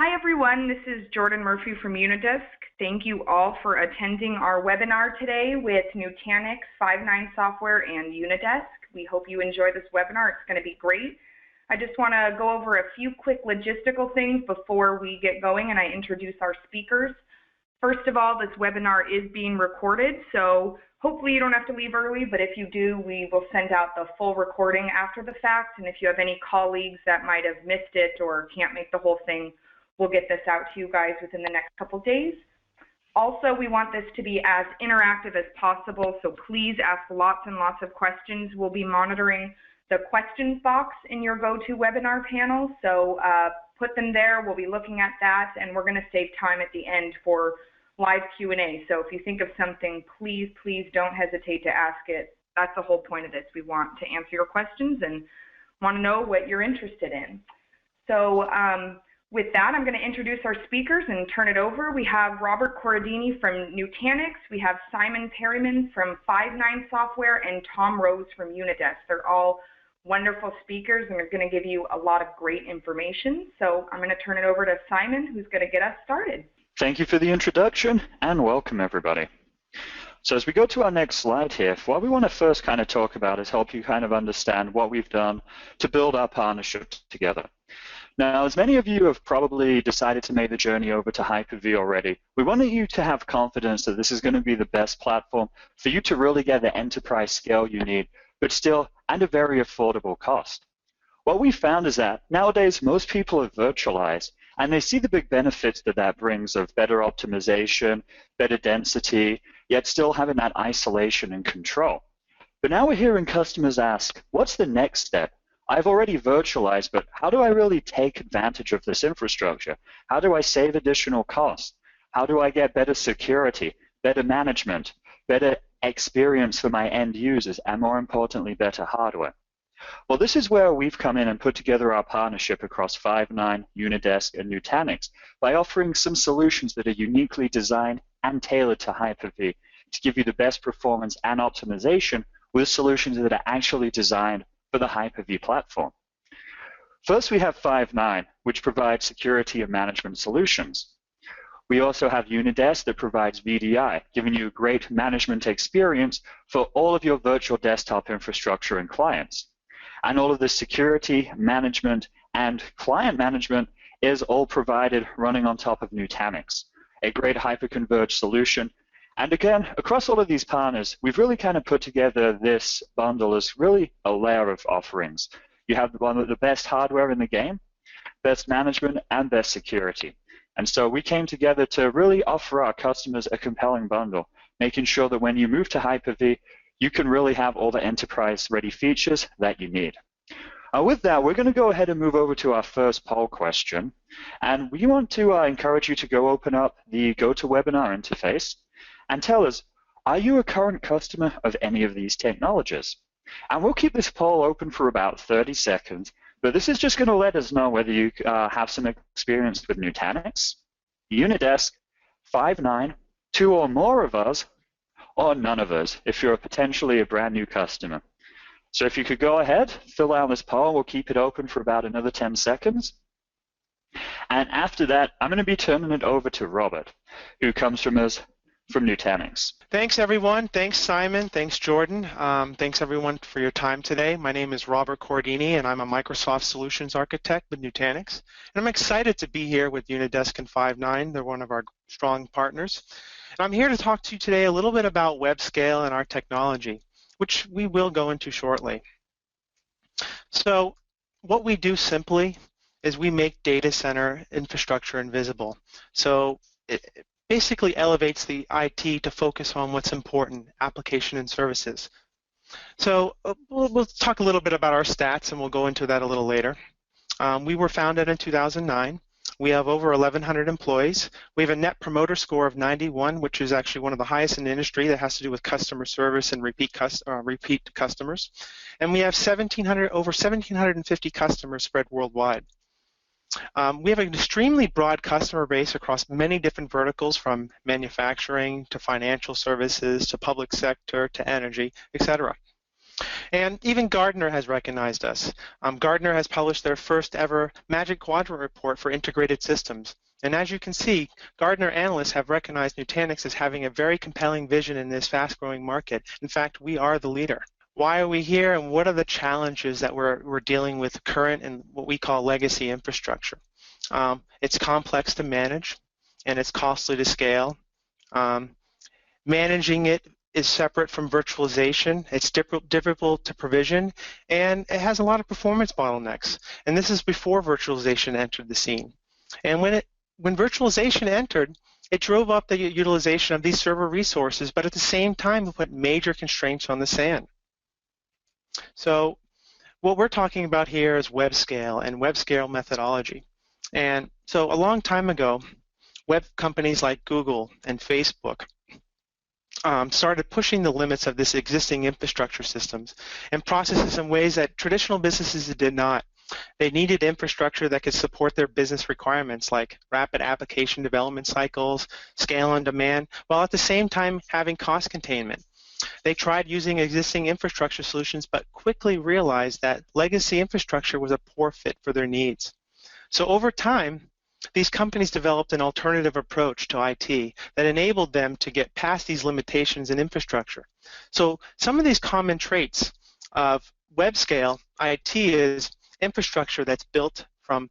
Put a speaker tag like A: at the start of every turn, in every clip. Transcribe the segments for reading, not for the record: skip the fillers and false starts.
A: Hi everyone, this is Jordan Murphy from Unidesk. Thank you all for attending our webinar today with Nutanix, Five9 Software, and Unidesk. We hope you enjoy this webinar. It's going to be great. I just want to go over a few quick logistical things before we get going and I introduce our speakers. First of all, this webinar is being recorded, so hopefully you don't have to leave early, but if you do, we will send out the full recording after the fact, and if you have any colleagues that might have missed it or can't make the whole thing, we'll get this out to you guys within the next couple days. Also, we want this to be as interactive as possible, so please ask lots and lots of questions. We'll be monitoring the questions box in your GoToWebinar panel, so put them there. We'll be looking at that, and we're going to save time at the end for live Q&A. So if you think of something, please don't hesitate to ask it. That's the whole point of this. We want to answer your questions and want to know what you're interested in. So with that, I'm going to introduce our speakers and turn it over. We have Robert Corradini from Nutanix. We have Simon Perryman from Five9 Software and Tom Rose from Unidesk. They're all wonderful speakers and are going to give you a lot of great information. So I'm going to turn it over to Simon, who's going to get us started.
B: Thank you for the introduction and welcome everybody. So as we go to our next slide here, what we want to first kind of talk about is help you kind of understand what we've done to build our partnership together. Now, as many of you have probably decided to make the journey over to HyperV already, we want you to have confidence that this is going to be the best platform for you to really get the enterprise scale you need, but still at a very affordable cost. What we found is that nowadays most people have virtualized, and they see the big benefits that that brings of better optimization, better density, yet still having that isolation and control. But now we're hearing customers ask, what's the next step? I've already virtualized, but how do I really take advantage of this infrastructure? How do I save additional costs? How do I get better security, better management, better experience for my end users, and more importantly, better hardware? Well, this is where we've come in and put together our partnership across Five9, Unidesk, and Nutanix by offering some solutions that are uniquely designed and tailored to Hyper-V to give you the best performance and optimization with solutions that are actually designed for the Hyper-V platform. First, we have Five9, which provides security and management solutions. We also have Unidesk that provides VDI, giving you a great management experience for all of your virtual desktop infrastructure and clients. And all of the security, management, and client management is all provided running on top of Nutanix, a great hyper-converged solution. And again, across all of these partners, we've really kind of put together this bundle as really a layer of offerings. You have one of the best hardware in the game, best management, and best security. And so we came together to really offer our customers a compelling bundle, making sure that when you move to Hyper-V, you can really have all the enterprise-ready features that you need. With that, we're going to go ahead and move over to our first poll question. And we want to encourage you to go open up the GoToWebinar interface and tell us, are you a current customer of any of these technologies? And we'll keep this poll open for about 30 seconds, but this is just going to let us know whether you have some experience with Nutanix, Unidesk, Five9, 2 or more of us, or none of us, if you're potentially a brand new customer. So if you could go ahead, fill out this poll, we'll keep it open for about another 10 seconds. And after that, I'm going to be turning it over to Robert, who comes from us from Nutanix.
C: Thanks everyone. Thanks Simon. Thanks Jordan. Thanks everyone for your time today. My name is Robert Corradini and I'm a Microsoft Solutions Architect with Nutanix. And I'm excited to be here with Unidesk and Five9. They're one of our strong partners. And I'm here to talk to you today a little bit about Webscale and our technology, which we will go into shortly. So what we do simply is we make data center infrastructure invisible. So it basically elevates the IT to focus on what's important, application and services. So we'll talk a little bit about our stats and we'll go into that a little later. We were founded in 2009. We have over 1,100 employees. We have a net promoter score of 91, which is actually one of the highest in the industry. That has to do with customer service and repeat customers. And we have over 1,750 customers spread worldwide. We have an extremely broad customer base across many different verticals, from manufacturing to financial services to public sector to energy, etc. And even Gartner has recognized us. Gartner has published their first ever Magic Quadrant report for integrated systems. And as you can see, Gartner analysts have recognized Nutanix as having a very compelling vision in this fast-growing market. In fact, we are the leader. Why are we here, and what are the challenges that we're dealing with current and what we call legacy infrastructure? It's complex to manage, and it's costly to scale. Managing it is separate from virtualization. It's difficult to provision, and it has a lot of performance bottlenecks. And this is before virtualization entered the scene. And when virtualization entered, it drove up the utilization of these server resources, but at the same time, it put major constraints on the SAN. So what we're talking about here is Webscale and Webscale Methodology. And so a long time ago, web companies like Google and Facebook started pushing the limits of this existing infrastructure systems and processes in ways that traditional businesses did not. They needed infrastructure that could support their business requirements like rapid application development cycles, scale on demand, while at the same time having cost containment. They tried using existing infrastructure solutions but quickly realized that legacy infrastructure was a poor fit for their needs. So over time, these companies developed an alternative approach to IT that enabled them to get past these limitations in infrastructure. So some of these common traits of web-scale IT is infrastructure that's built from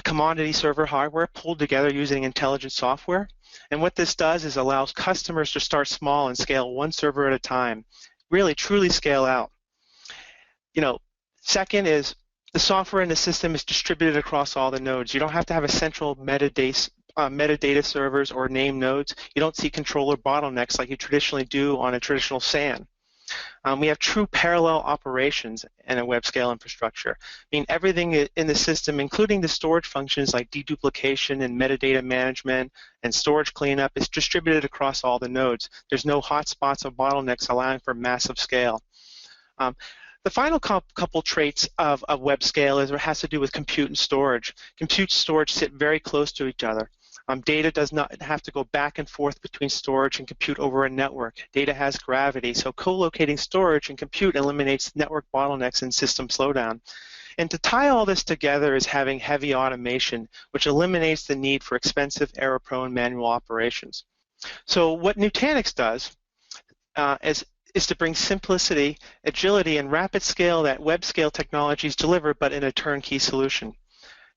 C: commodity server hardware pulled together using intelligent software. And what this does is allows customers to start small and scale one server at a time, really truly scale out. Second is the software in the system is distributed across all the nodes. You don't have to have a central metadata servers or name nodes. You don't see controller bottlenecks like you traditionally do on a traditional SAN. We have true parallel operations in a web-scale infrastructure. Everything in the system, including the storage functions like deduplication and metadata management and storage cleanup, is distributed across all the nodes. There's no hotspots or bottlenecks allowing for massive scale. The final couple traits of web-scale has to do with compute and storage. Compute and storage sit very close to each other. Data does not have to go back and forth between storage and compute over a network. Data has gravity, so co-locating storage and compute eliminates network bottlenecks and system slowdown. And to tie all this together is having heavy automation, which eliminates the need for expensive, error-prone manual operations. So what Nutanix does is to bring simplicity, agility, and rapid scale that web-scale technologies deliver, but in a turnkey solution.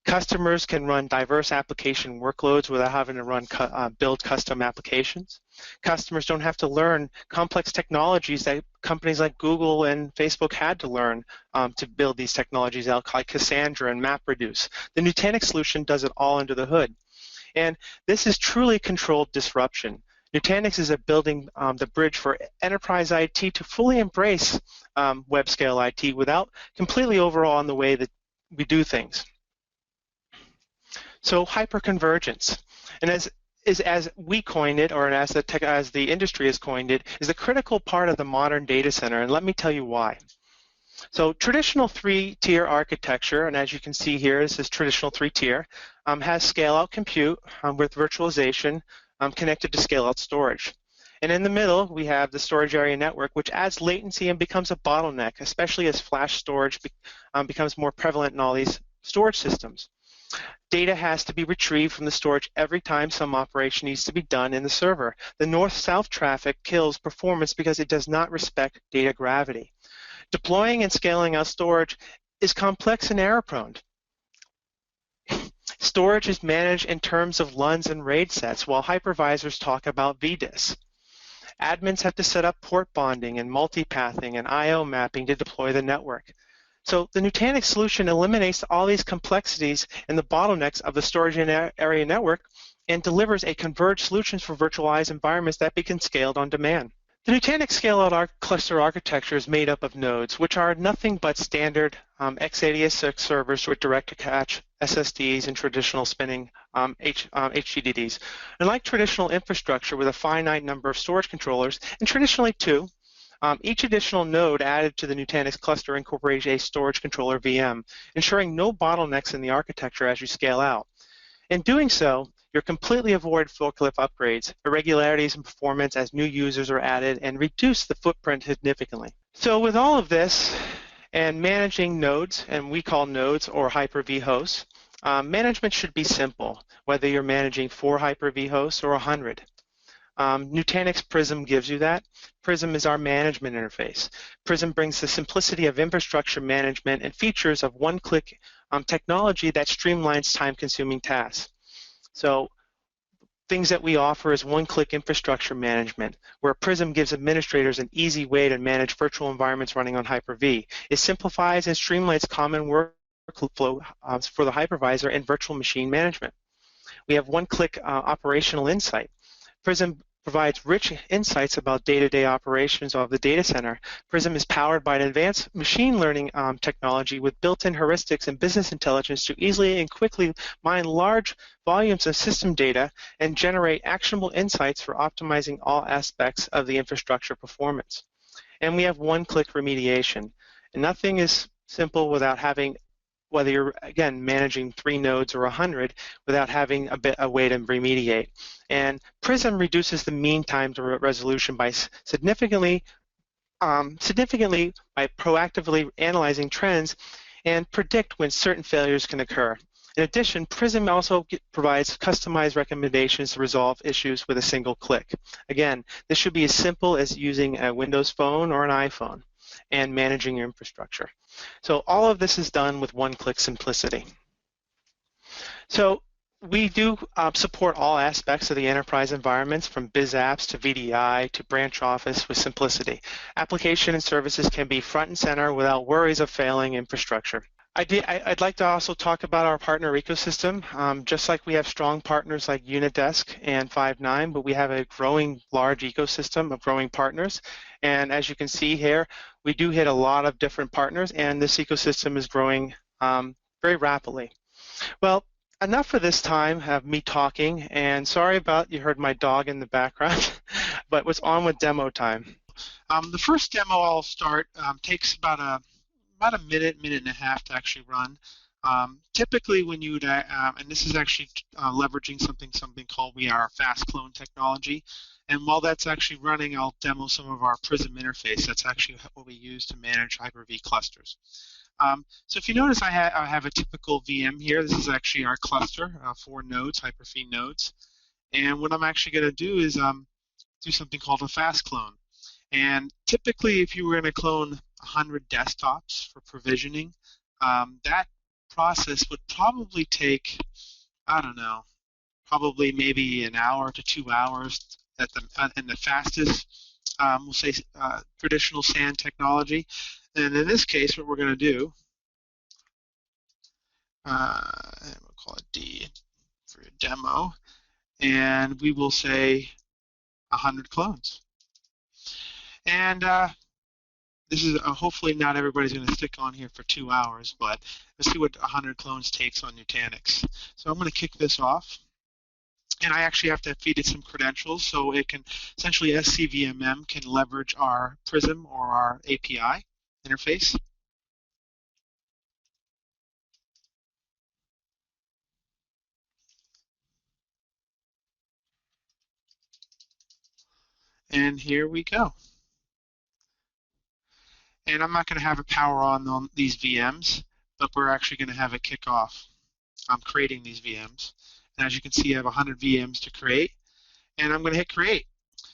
C: Customers can run diverse application workloads without having to build custom applications. Customers don't have to learn complex technologies that companies like Google and Facebook had to learn to build these technologies out, like Cassandra and MapReduce. The Nutanix solution does it all under the hood. And this is truly controlled disruption. Nutanix is building the bridge for enterprise IT to fully embrace web-scale IT without completely overhauling the way that we do things. So hyperconvergence, and as we coined it, or as the industry has coined it, is a critical part of the modern data center, and let me tell you why. So traditional three-tier architecture, and as you can see here, this is traditional three-tier, has scale-out compute with virtualization connected to scale-out storage. And in the middle, we have the storage area network, which adds latency and becomes a bottleneck, especially as flash storage becomes more prevalent in all these storage systems. Data has to be retrieved from the storage every time some operation needs to be done in the server. The north-south traffic kills performance because it does not respect data gravity. Deploying and scaling out storage is complex and error-prone. Storage is managed in terms of LUNs and RAID sets, while hypervisors talk about VDIS. Admins have to set up port bonding and multipathing and I/O mapping to deploy the network. So the Nutanix solution eliminates all these complexities and the bottlenecks of the storage area network and delivers a converged solution for virtualized environments that can be scaled on demand. The Nutanix scale-out cluster architecture is made up of nodes, which are nothing but standard x86 servers with direct-to-cache SSDs and traditional spinning HDDs. And like traditional infrastructure with a finite number of storage controllers, and traditionally two, each additional node added to the Nutanix cluster incorporates a storage controller VM, ensuring no bottlenecks in the architecture as you scale out. In doing so, You'll completely avoid forklift upgrades, irregularities in performance as new users are added, and reduce the footprint significantly. So with all of this and managing nodes, and we call nodes or Hyper-V hosts, management should be simple, whether you're managing 4 Hyper-V hosts or 100. Nutanix Prism gives you that. Prism is our management interface. Prism brings the simplicity of infrastructure management and features of one-click technology that streamlines time-consuming tasks. So things that we offer is one-click infrastructure management, where Prism gives administrators an easy way to manage virtual environments running on Hyper-V. It simplifies and streamlines common workflow for the hypervisor and virtual machine management. We have one-click operational insight. Prism provides rich insights about day-to-day operations of the data center. Prism is powered by an advanced machine learning technology with built-in heuristics and business intelligence to easily and quickly mine large volumes of system data and generate actionable insights for optimizing all aspects of the infrastructure performance. And we have one-click remediation. And nothing is simple without having, whether you're, again, managing 3 nodes or 100, without having a way to remediate. And Prism reduces the mean time to resolution by significantly by proactively analyzing trends and predict when certain failures can occur. In addition, Prism also provides customized recommendations to resolve issues with a single click. Again, this should be as simple as using a Windows phone or an iPhone and managing your infrastructure. So all of this is done with one-click simplicity. So we do support all aspects of the enterprise environments, from biz apps to VDI to branch office, with simplicity. Application and services can be front and center without worries of failing infrastructure. I'd like to also talk about our partner ecosystem. Just like we have strong partners like Unidesk and Five9, but we have a growing large ecosystem of growing partners. And as you can see here, we do hit a lot of different partners, and this ecosystem is growing very rapidly. Well, enough for this time of me talking, and sorry about, you heard my dog in the background, but what's on with demo time?
D: The first demo I'll start takes about a minute and a half to actually run. Typically when you would, and this is actually leveraging something called fast clone technology. And while that's actually running, I'll demo some of our Prism interface. That's actually what we use to manage Hyper-V clusters. So if you notice, I have a typical VM here. This is actually our cluster, 4 nodes, Hyper-V nodes. And what I'm actually going to do is do something called a fast clone. And typically, if you were going to clone 100 desktops for provisioning, that process would probably take, I don't know, probably maybe an hour to 2 hours in the fastest, we'll say, traditional SAN technology. And in this case, what we're going to do, and we'll call it D for a demo, and we will say 100 clones. And this is hopefully not everybody's going to stick on here for 2 hours, but let's see what 100 clones takes on Nutanix. So I'm going to kick this off. And I actually have to feed it some credentials, so it can, essentially SCVMM can leverage our Prism or our API interface. And here we go. And I'm not going to have a power on these VMs, but we're actually going to have it kick off. I'm creating these VMs. And as you can see, I have 100 VMs to create, and I'm going to hit create.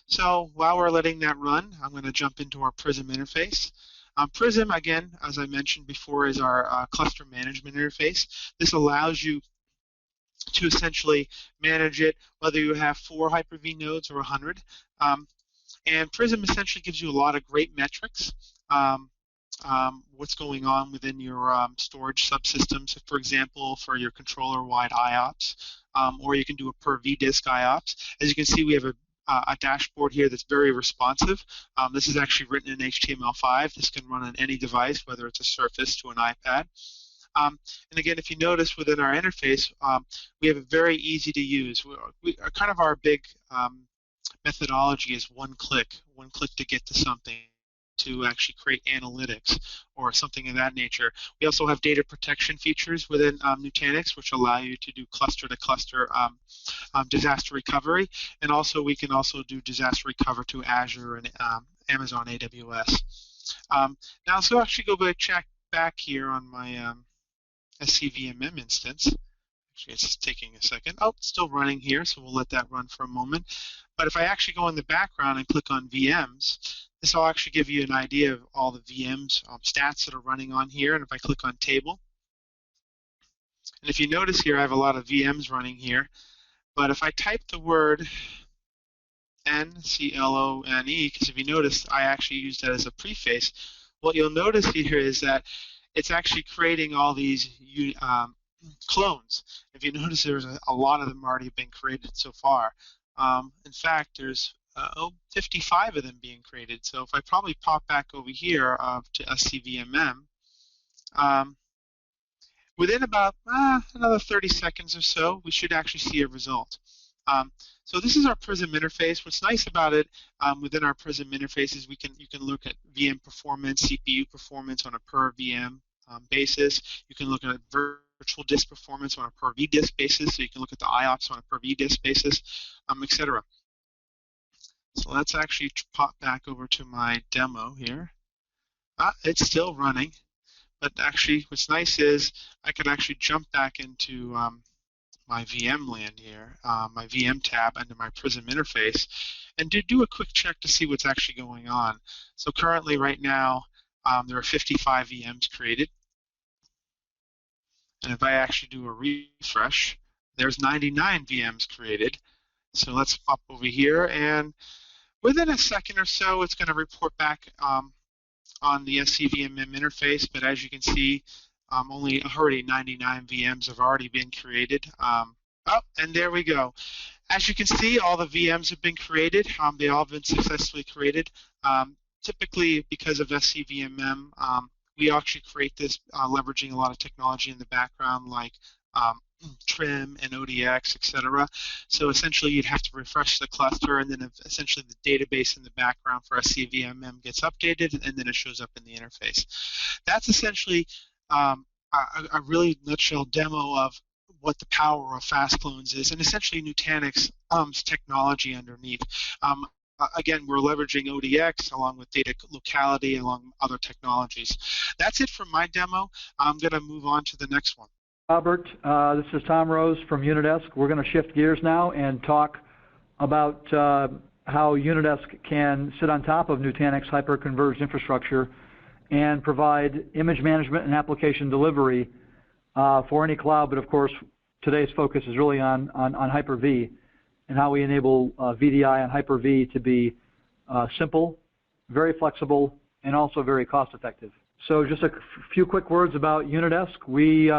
D: So while we're letting that run, I'm going to jump into our Prism interface. Prism, again, as I mentioned before, is our cluster management interface. This allows you to essentially manage it, whether you have 4 Hyper-V nodes or 100. And Prism essentially gives you a lot of great metrics. What's going on within your storage subsystems, for example, for your controller-wide IOPS, or you can do a per vDisk IOPS. As you can see, we have a dashboard here that's very responsive. This is actually written in HTML5. This can run on any device, whether it's a Surface to an iPad. And again, if you notice within our interface, we have a very easy to use. Kind of our big methodology is one click to get to something, to actually create analytics or something of that nature. We also have data protection features within Nutanix, which allow you to do cluster-to-cluster disaster recovery, and also we can also do disaster recovery to Azure and Amazon AWS. Now, so actually go back here on my SCVMM instance. Actually, it's taking a second. Oh, it's still running here, so we'll let that run for a moment. But if I actually go in the background and click on VMs, this will actually give you an idea of all the VMs stats that are running on here. And if I click on table, and if you notice here, I have a lot of VMs running here. But if I type the word Nclone, because if you notice, I actually used that as a preface, what you'll notice here is that it's actually creating all these clones. If you notice, there's a lot of them already been created so far. In fact, there's 55 of them being created. So if I probably pop back over here to SCVMM, within about another 30 seconds or so, we should actually see a result. So this is our Prism interface. What's nice about it within our Prism interface is you can look at VM performance, CPU performance on a per VM basis. You can look at virtual disk performance on a per vdisk basis. So you can look at the IOPS on a per vdisk basis, etc. So let's actually pop back over to my demo here. It's still running, but actually what's nice is I can actually jump back into my VM land here, my VM tab under my Prism interface, and do a quick check to see what's actually going on. So currently right now there are 55 VMs created. And if I actually do a refresh, there's 99 VMs created. So let's pop over here, and within a second or so, it's going to report back on the SCVMM interface. But as you can see, already 99 VMs have already been created. And there we go. As you can see, all the VMs have been created. They all have been successfully created. Typically, because of SCVMM, we actually create this leveraging a lot of technology in the background, like trim and ODX, etc. So essentially, you'd have to refresh the cluster, and then essentially the database in the background for SCVMM gets updated, and then it shows up in the interface. That's essentially a really nutshell demo of what the power of fast clones is, and essentially Nutanix technology underneath. Again, we're leveraging ODX along with data locality, along other technologies. That's it for my demo. I'm going to move on to the next one.
E: Robert, this is Tom Rose from Unidesk. We're going to shift gears now and talk about how Unidesk can sit on top of Nutanix hyper-converged infrastructure and provide image management and application delivery for any cloud. But of course, today's focus is really on HyperV and how we enable VDI and HyperV to be simple, very flexible, and also very cost-effective. So just a few quick words about Unidesk. We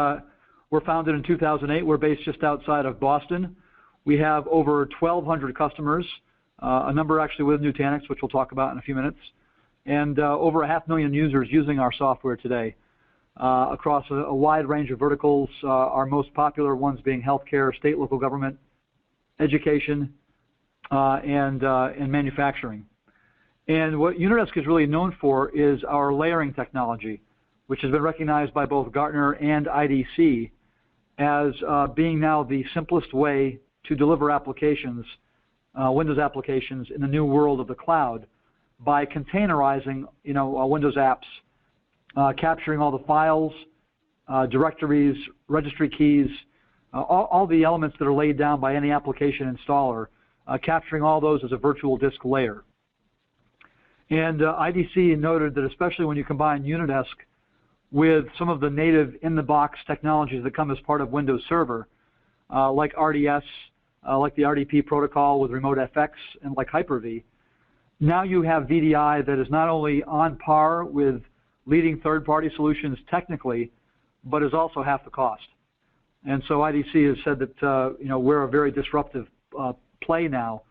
E: were founded in 2008. We're based just outside of Boston. We have over 1,200 customers, a number actually with Nutanix, which we'll talk about in a few minutes, and over 500,000 users using our software today across a wide range of verticals, our most popular ones being healthcare, state, local government, education, and manufacturing. And what Unidesk is really known for is our layering technology, which has been recognized by both Gartner and IDC as being now the simplest way to deliver applications, Windows applications, in the new world of the cloud by containerizing, Windows apps, capturing all the files, directories, registry keys, all the elements that are laid down by any application installer, capturing all those as a virtual disk layer. And IDC noted that especially when you combine Unidesk with some of the native in-the-box technologies that come as part of Windows Server, like RDS, like the RDP protocol with Remote FX, and like HyperV, now you have VDI that is not only on par with leading third-party solutions technically, but is also half the cost. And so IDC has said that we're a very disruptive play now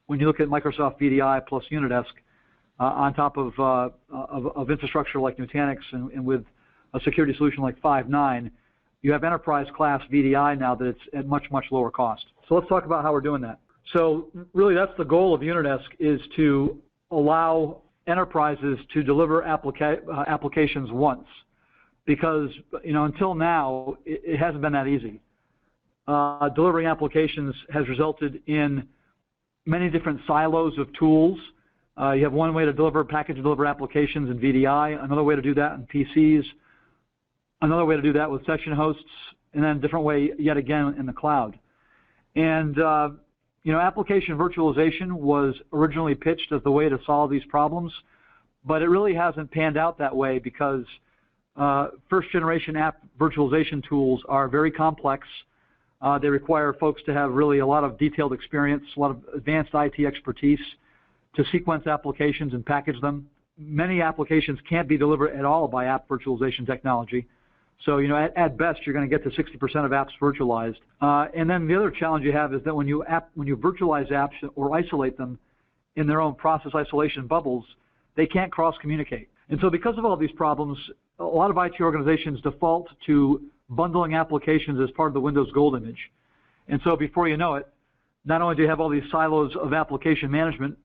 E: when you look at Microsoft VDI plus Unidesk on top of infrastructure like Nutanix and with a security solution like 5.9, you have enterprise class VDI now that it's at much, much lower cost. So let's talk about how we're doing that. So really that's the goal of Unidesk, is to allow enterprises to deliver applications once. Because until now, it hasn't been that easy. delivering applications has resulted in many different silos of tools. You have one way to package and deliver applications in VDI, another way to do that in PCs, another way to do that with session hosts, and then a different way yet again in the cloud. And application virtualization was originally pitched as the way to solve these problems, but it really hasn't panned out that way because first-generation app virtualization tools are very complex. They require folks to have really a lot of detailed experience, a lot of advanced IT expertise to sequence applications and package them. Many applications can't be delivered at all by app virtualization technology. So, at best, you're going to get to 60% of apps virtualized. And then the other challenge you have is that when you virtualize apps or isolate them in their own process isolation bubbles, they can't cross-communicate. And so because of all these problems, a lot of IT organizations default to bundling applications as part of the Windows Gold image. And so before you know it, not only do you have all these silos of application management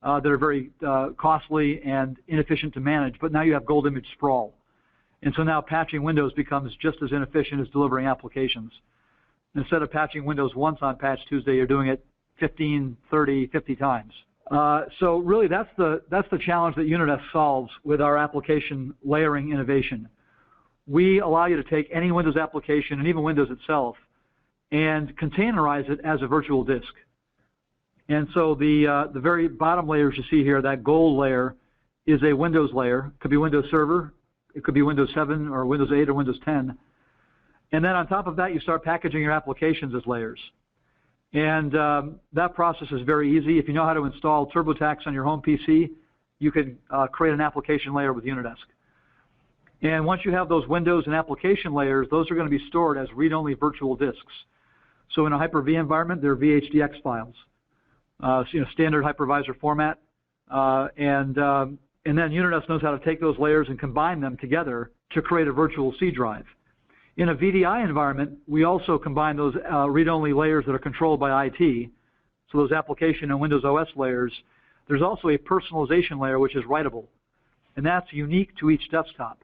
E: that are very costly and inefficient to manage, but now you have gold image sprawl. And so now patching Windows becomes just as inefficient as delivering applications. Instead of patching Windows once on Patch Tuesday, you're doing it 15, 30, 50 times. So really that's the challenge that Unidesk solves with our application layering innovation. We allow you to take any Windows application and even Windows itself and containerize it as a virtual disk. And so the very bottom layers you see here, that gold layer, is a Windows layer. It could be Windows Server, it could be Windows 7 or Windows 8 or Windows 10. And then on top of that, you start packaging your applications as layers. And that process is very easy. If you know how to install TurboTax on your home PC, you can create an application layer with Unidesk. And once you have those Windows and application layers, those are going to be stored as read-only virtual disks. So in a HyperV environment, they're VHDX files, standard hypervisor format. And then Unidesk knows how to take those layers and combine them together to create a virtual C drive. In a VDI environment, we also combine those read-only layers that are controlled by IT, so those application and Windows OS layers. There's also a personalization layer which is writable, and that's unique to each desktop.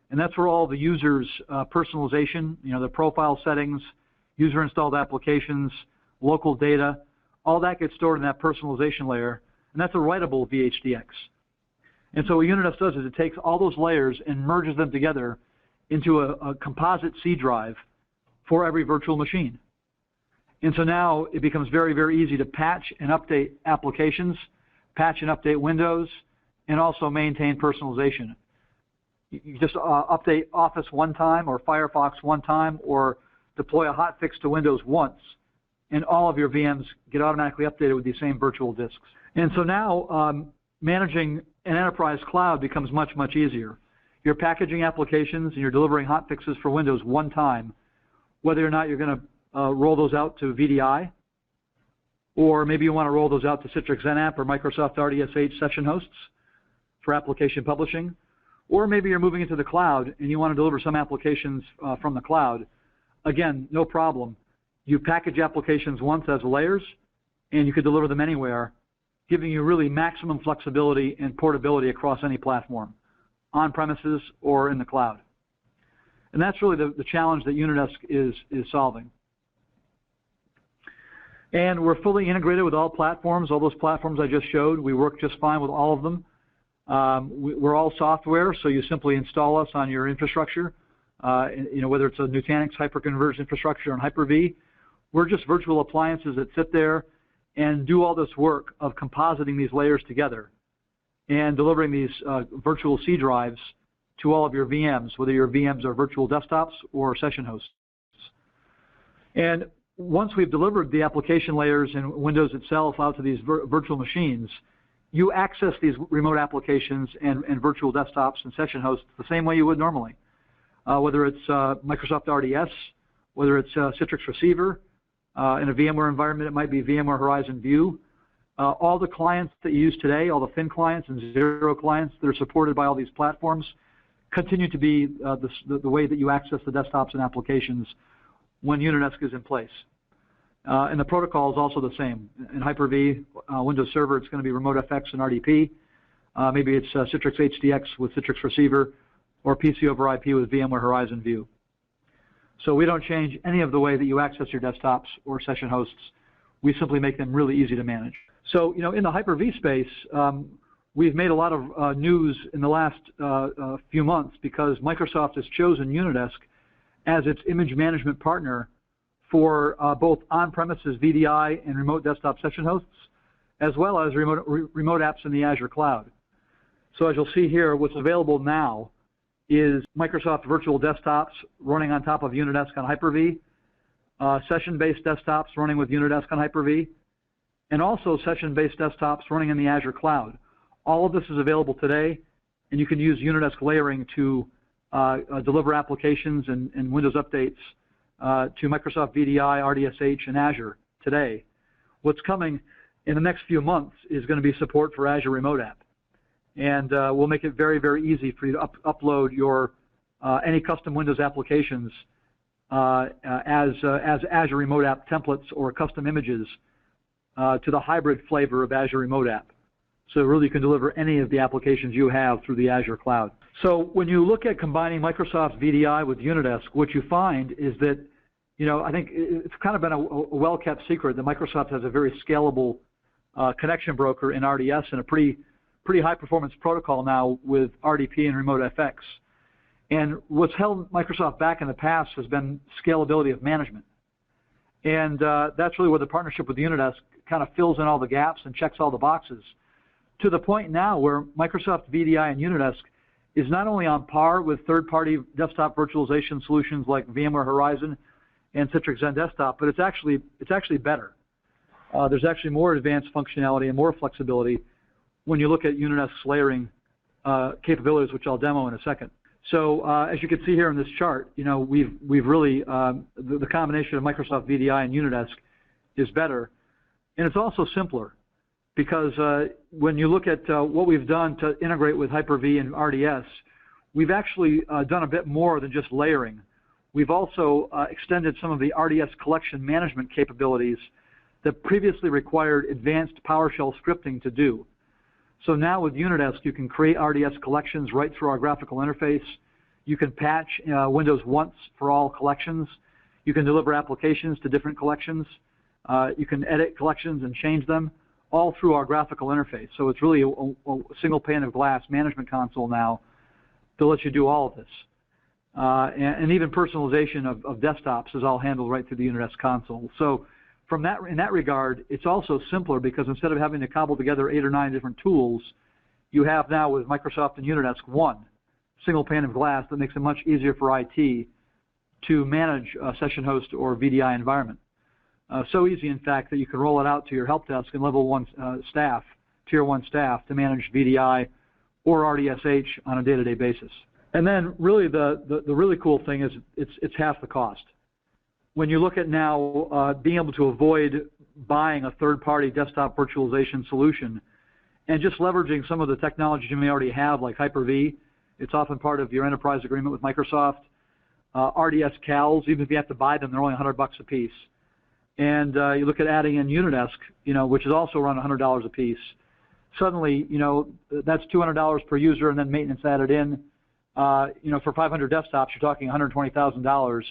E: And that's where all the users' personalization, the profile settings, user-installed applications, local data, all that gets stored in that personalization layer, and that's a writable VHDX. And so what Unidesk does is it takes all those layers and merges them together into a composite C drive for every virtual machine. And so now it becomes very, very easy to patch and update applications, patch and update Windows, and also maintain personalization. You just update Office one time or Firefox one time or deploy a hotfix to Windows once, and all of your VMs get automatically updated with these same virtual disks. And so now managing an enterprise cloud becomes much, much easier. You're packaging applications and you're delivering hotfixes for Windows one time, whether or not you're going to roll those out to VDI, or maybe you want to roll those out to Citrix XenApp or Microsoft RDSH session hosts for application publishing, or maybe you're moving into the cloud and you want to deliver some applications from the cloud. Again, no problem. You package applications once as layers, and you could deliver them anywhere, giving you really maximum flexibility and portability across any platform, on-premises or in the cloud. And that's really the challenge that Unidesk is solving. And we're fully integrated with all platforms, all those platforms I just showed. We work just fine with all of them. We're all software, so you simply install us on your infrastructure, whether it's a Nutanix hyperconverged infrastructure on HyperV. We're just virtual appliances that sit there and do all this work of compositing these layers together and delivering these virtual C drives to all of your VMs, whether your VMs are virtual desktops or session hosts. And once we've delivered the application layers and Windows itself out to these virtual machines, you access these remote applications and virtual desktops and session hosts the same way you would normally, whether it's Microsoft RDS, whether it's Citrix Receiver. In a VMware environment, it might be VMware Horizon View. All the clients that you use today, all the thin clients and zero clients that are supported by all these platforms, continue to be the way that you access the desktops and applications when Unidesk is in place. And the protocol is also the same. In Hyper-V, Windows Server, it's going to be RemoteFX and RDP. Maybe it's Citrix HDX with Citrix Receiver, or PC over IP with VMware Horizon View. So we don't change any of the way that you access your desktops or session hosts. We simply make them really easy to manage. So, in the HyperV space, we've made a lot of news in the last few months because Microsoft has chosen Unidesk as its image management partner for both on-premises VDI and remote desktop session hosts, as well as remote apps in the Azure cloud. So as you'll see here, what's available now is Microsoft virtual desktops running on top of Unidesk on HyperV, session-based desktops running with Unidesk on HyperV, and also session-based desktops running in the Azure cloud. All of this is available today, and you can use Unidesk layering to deliver applications and Windows updates to Microsoft VDI, RDSH, and Azure today. What's coming in the next few months is going to be support for Azure Remote App. And we'll make it very, very easy for you to upload your any custom Windows applications as Azure Remote App templates or custom images to the hybrid flavor of Azure Remote App. So really you can deliver any of the applications you have through the Azure cloud. So when you look at combining Microsoft's VDI with Unidesk, what you find is that, I think it's kind of been a well-kept secret that Microsoft has a very scalable connection broker in RDS and a pretty high-performance protocol now with RDP and RemoteFX. And what's held Microsoft back in the past has been scalability of management. And that's really where the partnership with Unidesk kind of fills in all the gaps and checks all the boxes, to the point now where Microsoft VDI and Unidesk is not only on par with third-party desktop virtualization solutions like VMware Horizon and Citrix XenDesktop, but it's actually better. There's actually more advanced functionality and more flexibility when you look at Unidesk's layering capabilities, which I'll demo in a second. So as you can see here in this chart, we've really the combination of Microsoft VDI and Unidesk is better, and it's also simpler. Because when you look at what we've done to integrate with Hyper-V and RDS, we've actually done a bit more than just layering. We've also extended some of the RDS collection management capabilities that previously required advanced PowerShell scripting to do. So now with Unidesk, you can create RDS collections right through our graphical interface. You can patch Windows once for all collections. You can deliver applications to different collections. You can edit collections and change them, all through our graphical interface. So it's really a single pane of glass management console now that lets you do all of this. And even personalization of desktops is all handled right through the Unidesk console. So in that regard, it's also simpler because instead of having to cobble together 8 or 9 different tools, you have now with Microsoft and Unidesk one single pane of glass that makes it much easier for IT to manage a session host or VDI environment. So easy, in fact, that you can roll it out to your help desk and level 1 staff, tier 1 staff, to manage VDI or RDSH on a day-to-day basis. And then really the really cool thing is it's half the cost. When you look at now being able to avoid buying a third-party desktop virtualization solution and just leveraging some of the technologies you may already have, like Hyper-V, it's often part of your enterprise agreement with Microsoft. RDS CALs, even if you have to buy them, they're only $100 a piece. And you look at adding in Unidesk, which is also around $100 a piece. Suddenly, that's $200 per user, and then maintenance added in. For 500 desktops, you're talking $120,000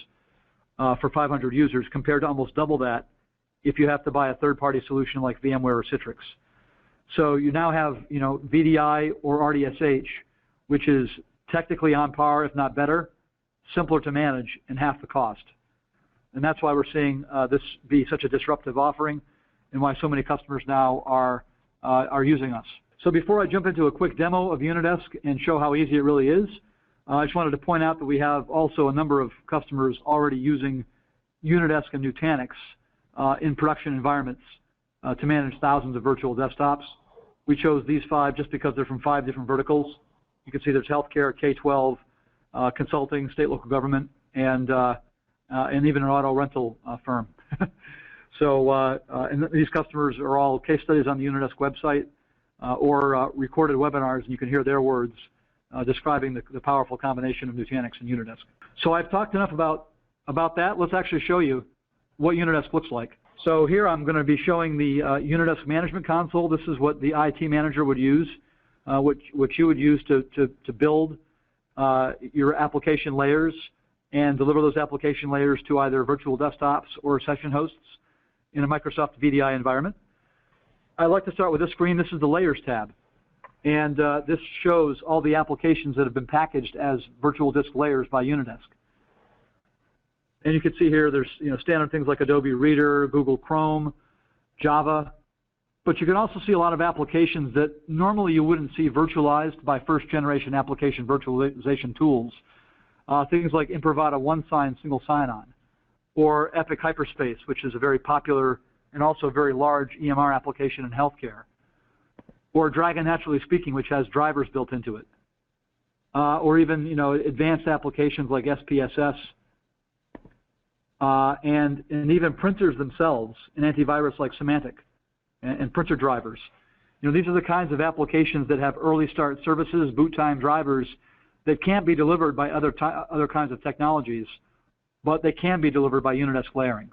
E: for 500 users, compared to almost double that if you have to buy a third-party solution like VMware or Citrix. So you now have, VDI or RDSH, which is technically on par, if not better, simpler to manage, and half the cost. And that's why we're seeing this be such a disruptive offering, and why so many customers now are using us. So before I jump into a quick demo of Unidesk and show how easy it really is, I just wanted to point out that we have also a number of customers already using Unidesk and Nutanix in production environments to manage thousands of virtual desktops. We chose these 5 just because they're from 5 different verticals. You can see there's healthcare, K-12, consulting, state, local government, and even an auto rental firm. So and these customers are all case studies on the Unidesk website or recorded webinars, and you can hear their words describing the powerful combination of Nutanix and Unidesk. So I've talked enough about that. Let's actually show you what Unidesk looks like. So here I'm going to be showing the Unidesk management console. This is what the IT manager would use, what you would use to build your application layers and deliver those application layers to either virtual desktops or session hosts in a Microsoft VDI environment. I'd like to start with this screen. This is the Layers tab. And this shows all the applications that have been packaged as virtual disk layers by Unidesk. And you can see here there's standard things like Adobe Reader, Google Chrome, Java. But you can also see a lot of applications that normally you wouldn't see virtualized by first-generation application virtualization tools. Things like Imprivata OneSign single sign-on, or Epic Hyperspace, which is a very popular and also very large EMR application in healthcare, or Dragon Naturally Speaking, which has drivers built into it, or even advanced applications like SPSS, and even printers themselves, and antivirus like Symantec, and printer drivers. These are the kinds of applications that have early start services, boot time drivers that can't be delivered by other kinds of technologies, but they can be delivered by Unidesk layering.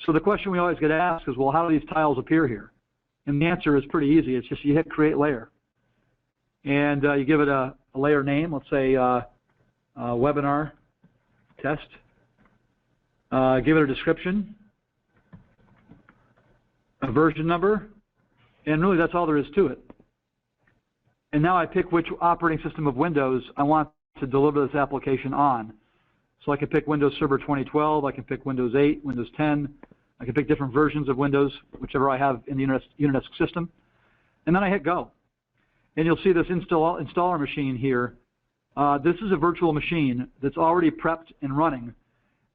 E: So the question we always get asked is, well, how do these tiles appear here? And the answer is pretty easy. It's just you hit Create Layer, and you give it a layer name. Let's say Webinar Test. Give it a description, a version number, and really that's all there is to it. And now I pick which operating system of Windows I want to deliver this application on. So I can pick Windows Server 2012, I can pick Windows 8, Windows 10, I can pick different versions of Windows, whichever I have in the Unidesk system. And then I hit Go. And you'll see this installer machine here. This is a virtual machine that's already prepped and running.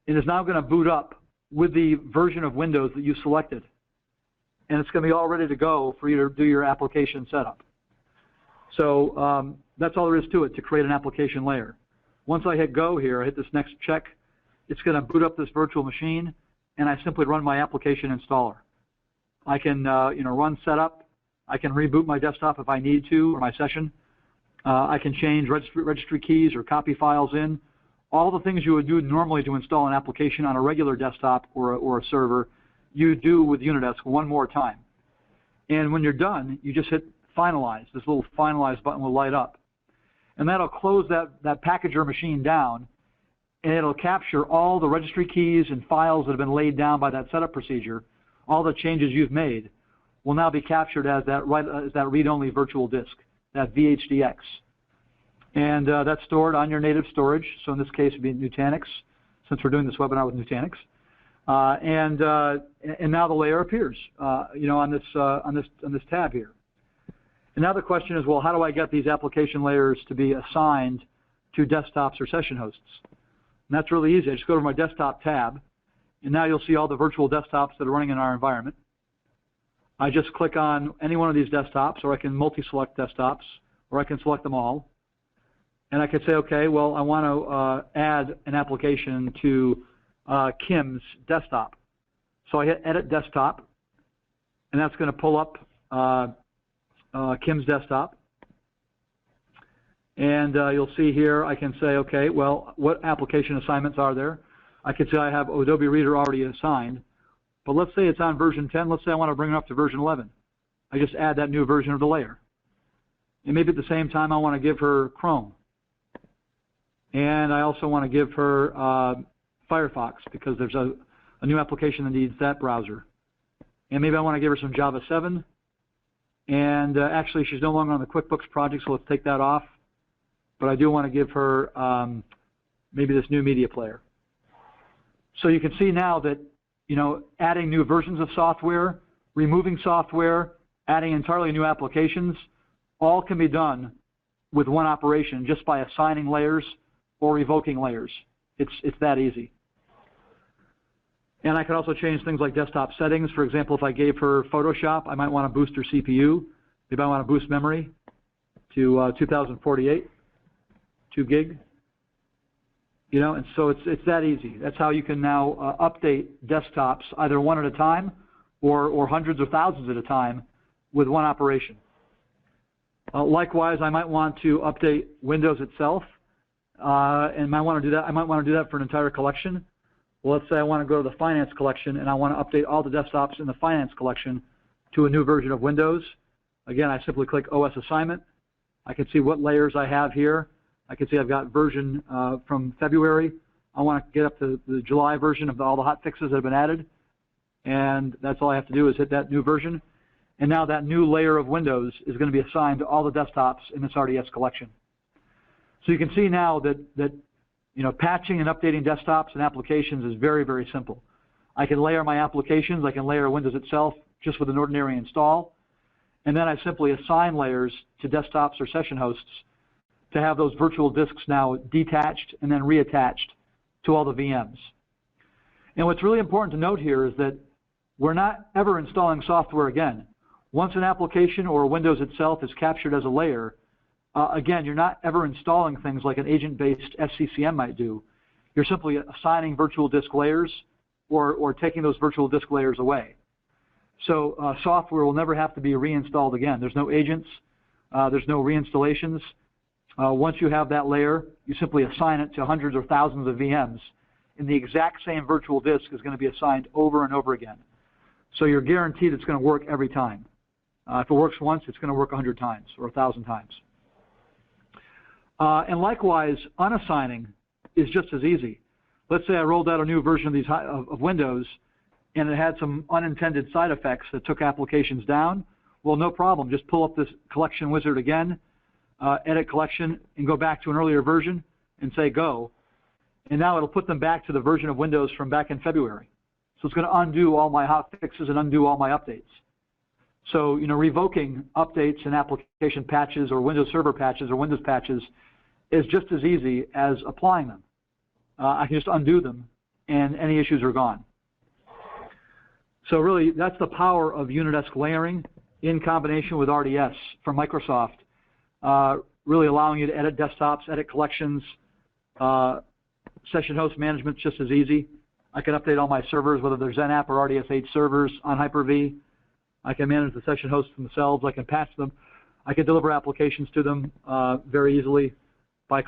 E: It is now going to boot up with the version of Windows that you selected. And it's going to be all ready to go for you to do your application setup. So that's all there is to it, to create an application layer. Once I hit Go here, I hit this next check, it's going to boot up this virtual machine, and I simply run my application installer. I can run setup. I can reboot my desktop if I need to, or my session. I can change registry keys or copy files in. All the things you would do normally to install an application on a regular desktop or a server, you do with Unidesk one more time. And when you're done, you just hit Finalize. This little Finalize button will light up. And that'll close that packager machine down, and it'll capture all the registry keys and files that have been laid down by that setup procedure. All the changes you've made will now be captured as that read-only virtual disk, that VHDX. And that's stored on your native storage. So in this case, it would be Nutanix, since we're doing this webinar with Nutanix. And now the layer appears, on this tab here. And now the question is, well, how do I get these application layers to be assigned to desktops or session hosts? And that's really easy. I just go to my desktop tab, and now you'll see all the virtual desktops that are running in our environment. I just click on any one of these desktops, or I can multi-select desktops, or I can select them all. And I could say, okay, well, I want to add an application to Kim's desktop. So I hit Edit Desktop, and that's going to pull up Kim's desktop. And you'll see here I can say, okay, well, what application assignments are there? I could say I have Adobe Reader already assigned. But let's say it's on version 10. Let's say I want to bring it up to version 11. I just add that new version of the layer. And maybe at the same time I want to give her Chrome. And I also want to give her Firefox, because there's a new application that needs that browser. And maybe I want to give her some Java 7. And actually, she's no longer on the QuickBooks project, so let's take that off. But I do want to give her maybe this new media player. So you can see now that, adding new versions of software, removing software, adding entirely new applications, all can be done with one operation just by assigning layers or revoking layers. It's that easy. And I can also change things like desktop settings. For example, if I gave her Photoshop, I might want to boost her CPU. Maybe I want to boost memory to 2048, 2 gig. And so it's that easy. That's how you can now update desktops either one at a time or hundreds or thousands at a time with one operation. Likewise, I might want to update Windows itself, and I might want to do that for an entire collection. Well, let's say I want to go to the Finance collection, and I want to update all the desktops in the Finance collection to a new version of Windows. Again, I simply click OS Assignment. I can see what layers I have here. I can see I've got version from February. I want to get up to the July version of all the hot fixes that have been added. And that's all I have to do is hit that new version. And now that new layer of Windows is going to be assigned to all the desktops in this RDS collection. So you can see now that patching and updating desktops and applications is very, very simple. I can layer my applications. I can layer Windows itself just with an ordinary install. And then I simply assign layers to desktops or session hosts to have those virtual disks now detached and then reattached to all the VMs. And what's really important to note here is that we're not ever installing software again. Once an application or Windows itself is captured as a layer, again, you're not ever installing things like an agent-based SCCM might do. You're simply assigning virtual disk layers or taking those virtual disk layers away. So software will never have to be reinstalled again. There's no agents. There's no reinstallations. Once you have that layer, you simply assign it to hundreds or thousands of VMs, and the exact same virtual disk is going to be assigned over and over again. So you're guaranteed it's going to work every time. If it works once, it's going to work 100 times or 1,000 times. And likewise, unassigning is just as easy. Let's say I rolled out a new version of Windows, and it had some unintended side effects that took applications down. Well, no problem. Just pull up this collection wizard again, edit collection, and go back to an earlier version and say go. And now it'll put them back to the version of Windows from back in February. So it's going to undo all my hot fixes and undo all my updates. So, revoking updates and application patches or Windows Server patches or Windows patches is just as easy as applying them. I can just undo them, and any issues are gone. So really, that's the power of Unidesk layering in combination with RDS from Microsoft, really allowing you to edit desktops, edit collections, session host management just as easy. I can update all my servers, whether they're XenApp or RDS8 servers on HyperV. I can manage the session hosts themselves. I can patch them. I can deliver applications to them very easily by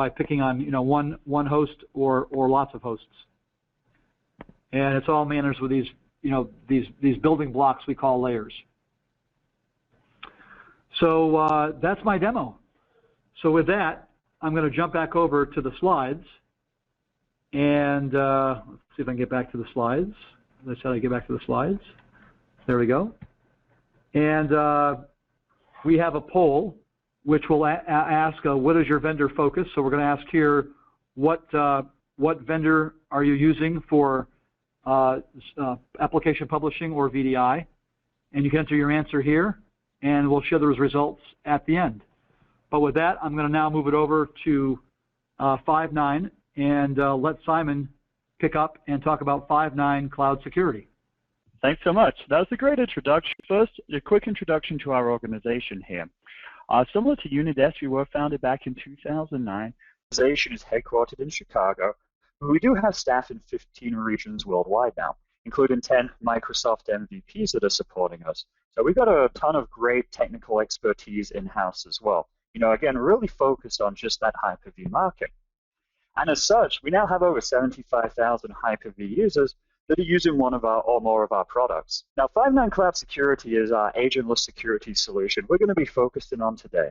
E: picking on one host or lots of hosts. And it's all managed with these building blocks we call layers. So that's my demo. So with that, I'm going to jump back over to the slides. And let's see if I can get back to the slides. As I said, I get back to the slides. There we go. And we have a poll which will ask what is your vendor focus. So we're going to ask here what vendor are you using for application publishing or VDI. And you can enter your answer here, and we'll share those results at the end. But with that, I'm going to now move it over to 5.9 and let Simon pick up and talk about 5.9 cloud security.
F: Thanks so much. That was a great introduction. First, a quick introduction to our organization here. Similar to Unidesk, we were founded back in 2009.
B: The organization is headquartered in Chicago, but we do have staff in 15 regions worldwide now, including 10 Microsoft MVPs that are supporting us. So we've got a ton of great technical expertise in-house as well. Again, really focused on just that HyperV market. And as such, we now have over 75,000 HyperV users that are using one of our or more of our products. Now, 5.9 Cloud Security is our agentless security solution we're going to be focusing on today.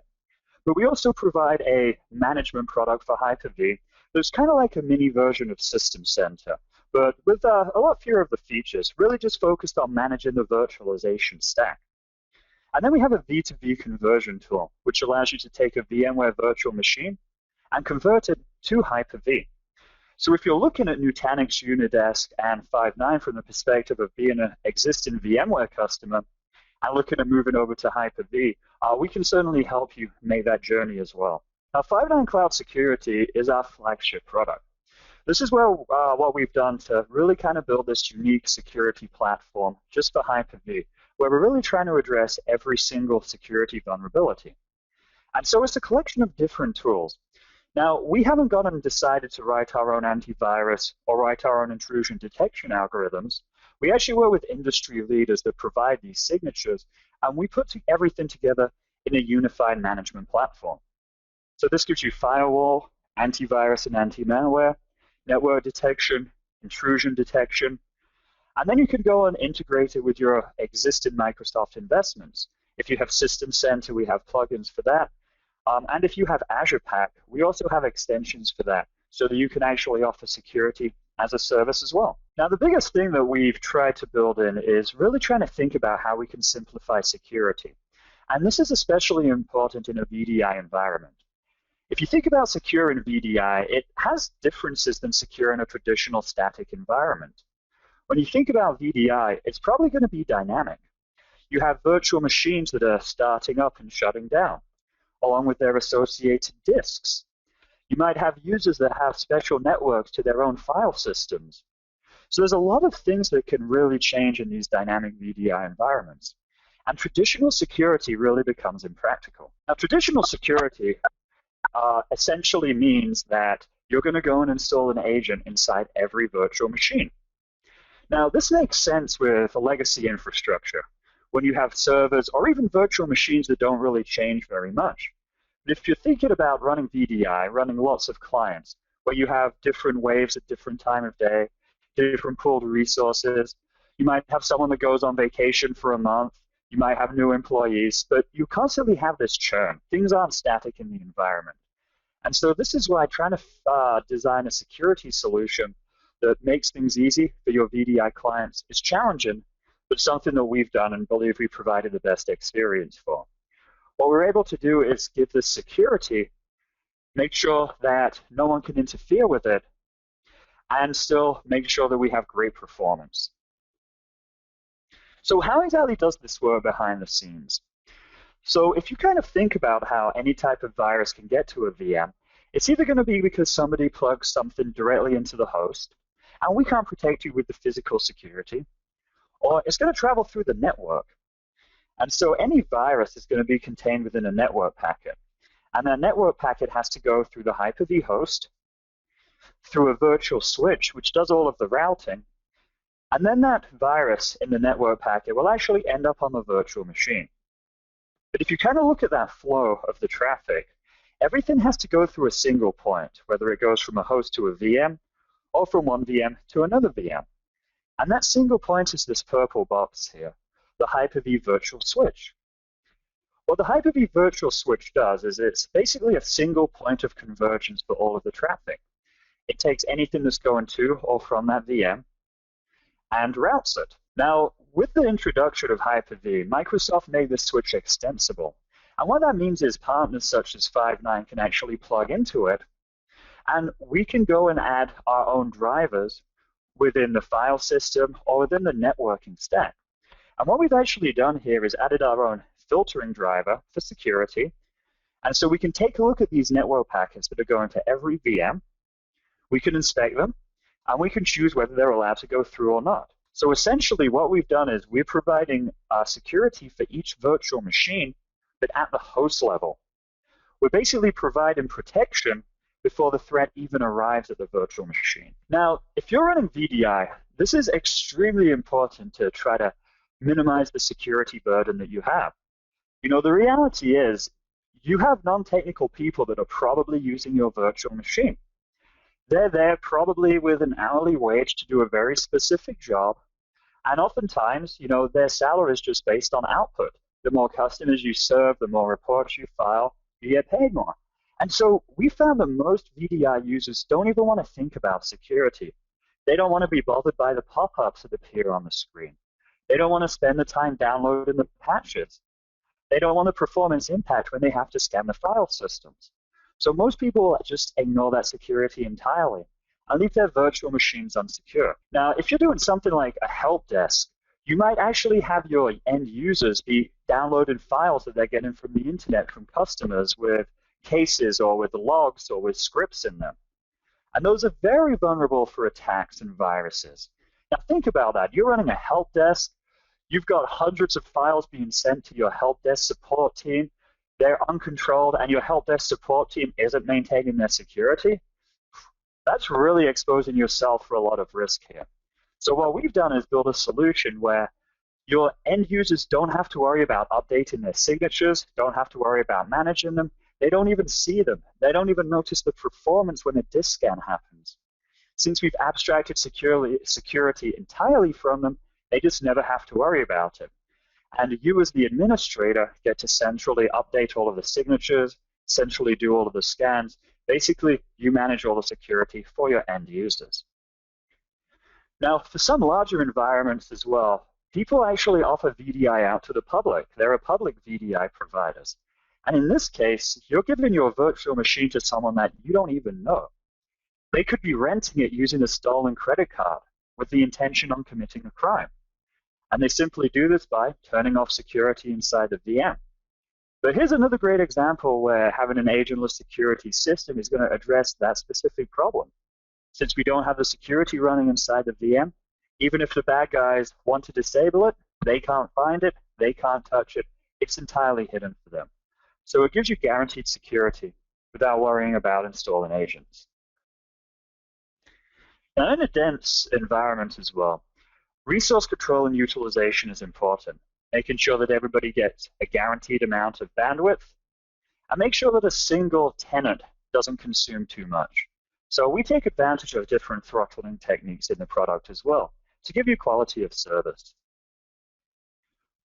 B: But we also provide a management product for HyperV that's kind of like a mini version of System Center, but with a lot fewer of the features, really just focused on managing the virtualization stack. And then we have a V2V conversion tool, which allows you to take a VMware virtual machine and convert it to HyperV. So if you're looking at Nutanix, Unidesk, and 5.9 from the perspective of being an existing VMware customer and looking at moving over to HyperV, we can certainly help you make that journey as well. Now, 5.9 Cloud Security is our flagship product. This is where what we've done to really kind of build this unique security platform just for HyperV, where we're really trying to address every single security vulnerability. And so it's a collection of different tools. Now, we haven't gone and decided to write our own antivirus or write our own intrusion detection algorithms. We actually work with industry leaders that provide these signatures, and we put everything together in a unified management platform. So this gives you firewall, antivirus and anti-malware, network detection, intrusion detection, and then you can go and integrate it with your existing Microsoft investments. If you have System Center, we have plugins for that. And if you have Azure Pack, we also have extensions for that so that you can actually offer security as a service as well. Now, the biggest thing that we've tried to build in is really trying to think about how we can simplify security. And this is especially important in a VDI environment. If you think about secure in VDI, it has differences than secure in a traditional static environment. When you think about VDI, it's probably going to be dynamic. You have virtual machines that are starting up and shutting down, along with their associated disks. You might have users that have special networks to their own file systems. So there's a lot of things that can really change in these dynamic VDI environments. And traditional security really becomes impractical. Now, traditional security essentially means that you're going to go and install an agent inside every virtual machine. Now, this makes sense with a legacy infrastructure, when you have servers or even virtual machines that don't really change very much. But if you're thinking about running VDI, running lots of clients, where you have different waves at different time of day, different pooled resources, you might have someone that goes on vacation for a month, you might have new employees, but you constantly have this churn. Things aren't static in the environment. And so this is why trying to design a security solution that makes things easy for your VDI clients is challenging, but something that we've done and believe we provided the best experience for. What we're able to do is give this security, make sure that no one can interfere with it, and still make sure that we have great performance. So how exactly does this work behind the scenes? So if you kind of think about how any type of virus can get to a VM, it's either going to be because somebody plugs something directly into the host, and we can't protect you with the physical security, or it's going to travel through the network. And so any virus is going to be contained within a network packet. And that network packet has to go through the HyperV host, through a virtual switch, which does all of the routing, and then that virus in the network packet will actually end up on the virtual machine. But if you kind of look at that flow of the traffic, everything has to go through a single point, whether it goes from a host to a VM or from one VM to another VM. And that single point is this purple box here, the HyperV virtual switch. What the HyperV virtual switch does is it's basically a single point of convergence for all of the traffic. It takes anything that's going to or from that VM and routes it. Now, with the introduction of HyperV, Microsoft made this switch extensible. And what that means is partners such as Five9 can actually plug into it, and we can go and add our own drivers within the file system or within the networking stack. And what we've actually done here is added our own filtering driver for security. And so we can take a look at these network packets that are going to every VM. We can inspect them, and we can choose whether they're allowed to go through or not. So essentially what we've done is we're providing security for each virtual machine, but at the host level. We're basically providing protection before the threat even arrives at the virtual machine. Now, if you're running VDI, this is extremely important to try to minimize the security burden that you have. You know, the reality is you have non-technical people that are probably using your virtual machine. They're there probably with an hourly wage to do a very specific job. And oftentimes, you know, their salary is just based on output. The more customers you serve, the more reports you file, you get paid more. And so we found that most VDI users don't even want to think about security. They don't want to be bothered by the pop-ups that appear on the screen. They don't want to spend the time downloading the patches. They don't want the performance impact when they have to scan the file systems. So most people just ignore that security entirely and leave their virtual machines unsecure. Now, if you're doing something like a help desk, you might actually have your end users be downloading files that they're getting from the internet from customers with cases or with logs or with scripts in them. And those are very vulnerable for attacks and viruses. Now think about that. You're running a help desk. You've got hundreds of files being sent to your help desk support team. They're uncontrolled, and your help desk support team isn't maintaining their security. That's really exposing yourself for a lot of risk here. So what we've done is build a solution where your end users don't have to worry about updating their signatures, don't have to worry about managing them. They don't even see them. They don't even notice the performance when a disk scan happens. Since we've abstracted security entirely from them, they just never have to worry about it. And you as the administrator get to centrally update all of the signatures, centrally do all of the scans. Basically, you manage all the security for your end users. Now, for some larger environments as well, people actually offer VDI out to the public. There are public VDI providers. And in this case, you're giving your virtual machine to someone that you don't even know. They could be renting it using a stolen credit card with the intention on committing a crime. And they simply do this by turning off security inside the VM. But here's another great example where having an agentless security system is going to address that specific problem. Since we don't have the security running inside the VM, even if the bad guys want to disable it, they can't find it, they can't touch it, it's entirely hidden for them. So it gives you guaranteed security without worrying about installing agents. Now, in a dense environment as well, resource control and utilization is important, making sure that everybody gets a guaranteed amount of bandwidth, and make sure that a single tenant doesn't consume too much. So we take advantage of different throttling techniques in the product as well to give you quality of service.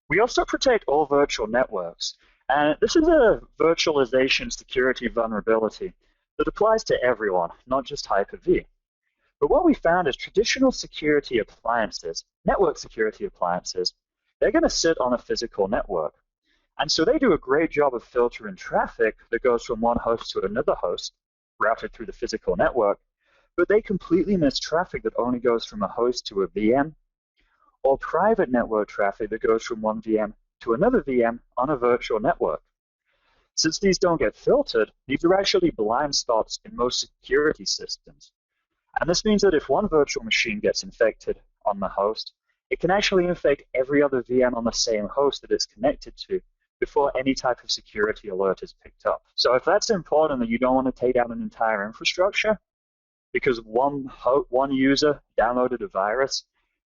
B: We also protect all virtual networks, and this is a virtualization security vulnerability that applies to everyone, not just HyperV. But what we found is traditional security appliances, network security appliances, they're going to sit on a physical network. And so they do a great job of filtering traffic that goes from one host to another host, routed through the physical network, but they completely miss traffic that only goes from a host to a VM, or private network traffic that goes from one VM to another VM on a virtual network. Since these don't get filtered, these are actually blind spots in most security systems. And this means that if one virtual machine gets infected on the host, it can actually infect every other VM on the same host that it's connected to before any type of security alert is picked up. So if that's important that you don't want to take down an entire infrastructure because one user downloaded a virus,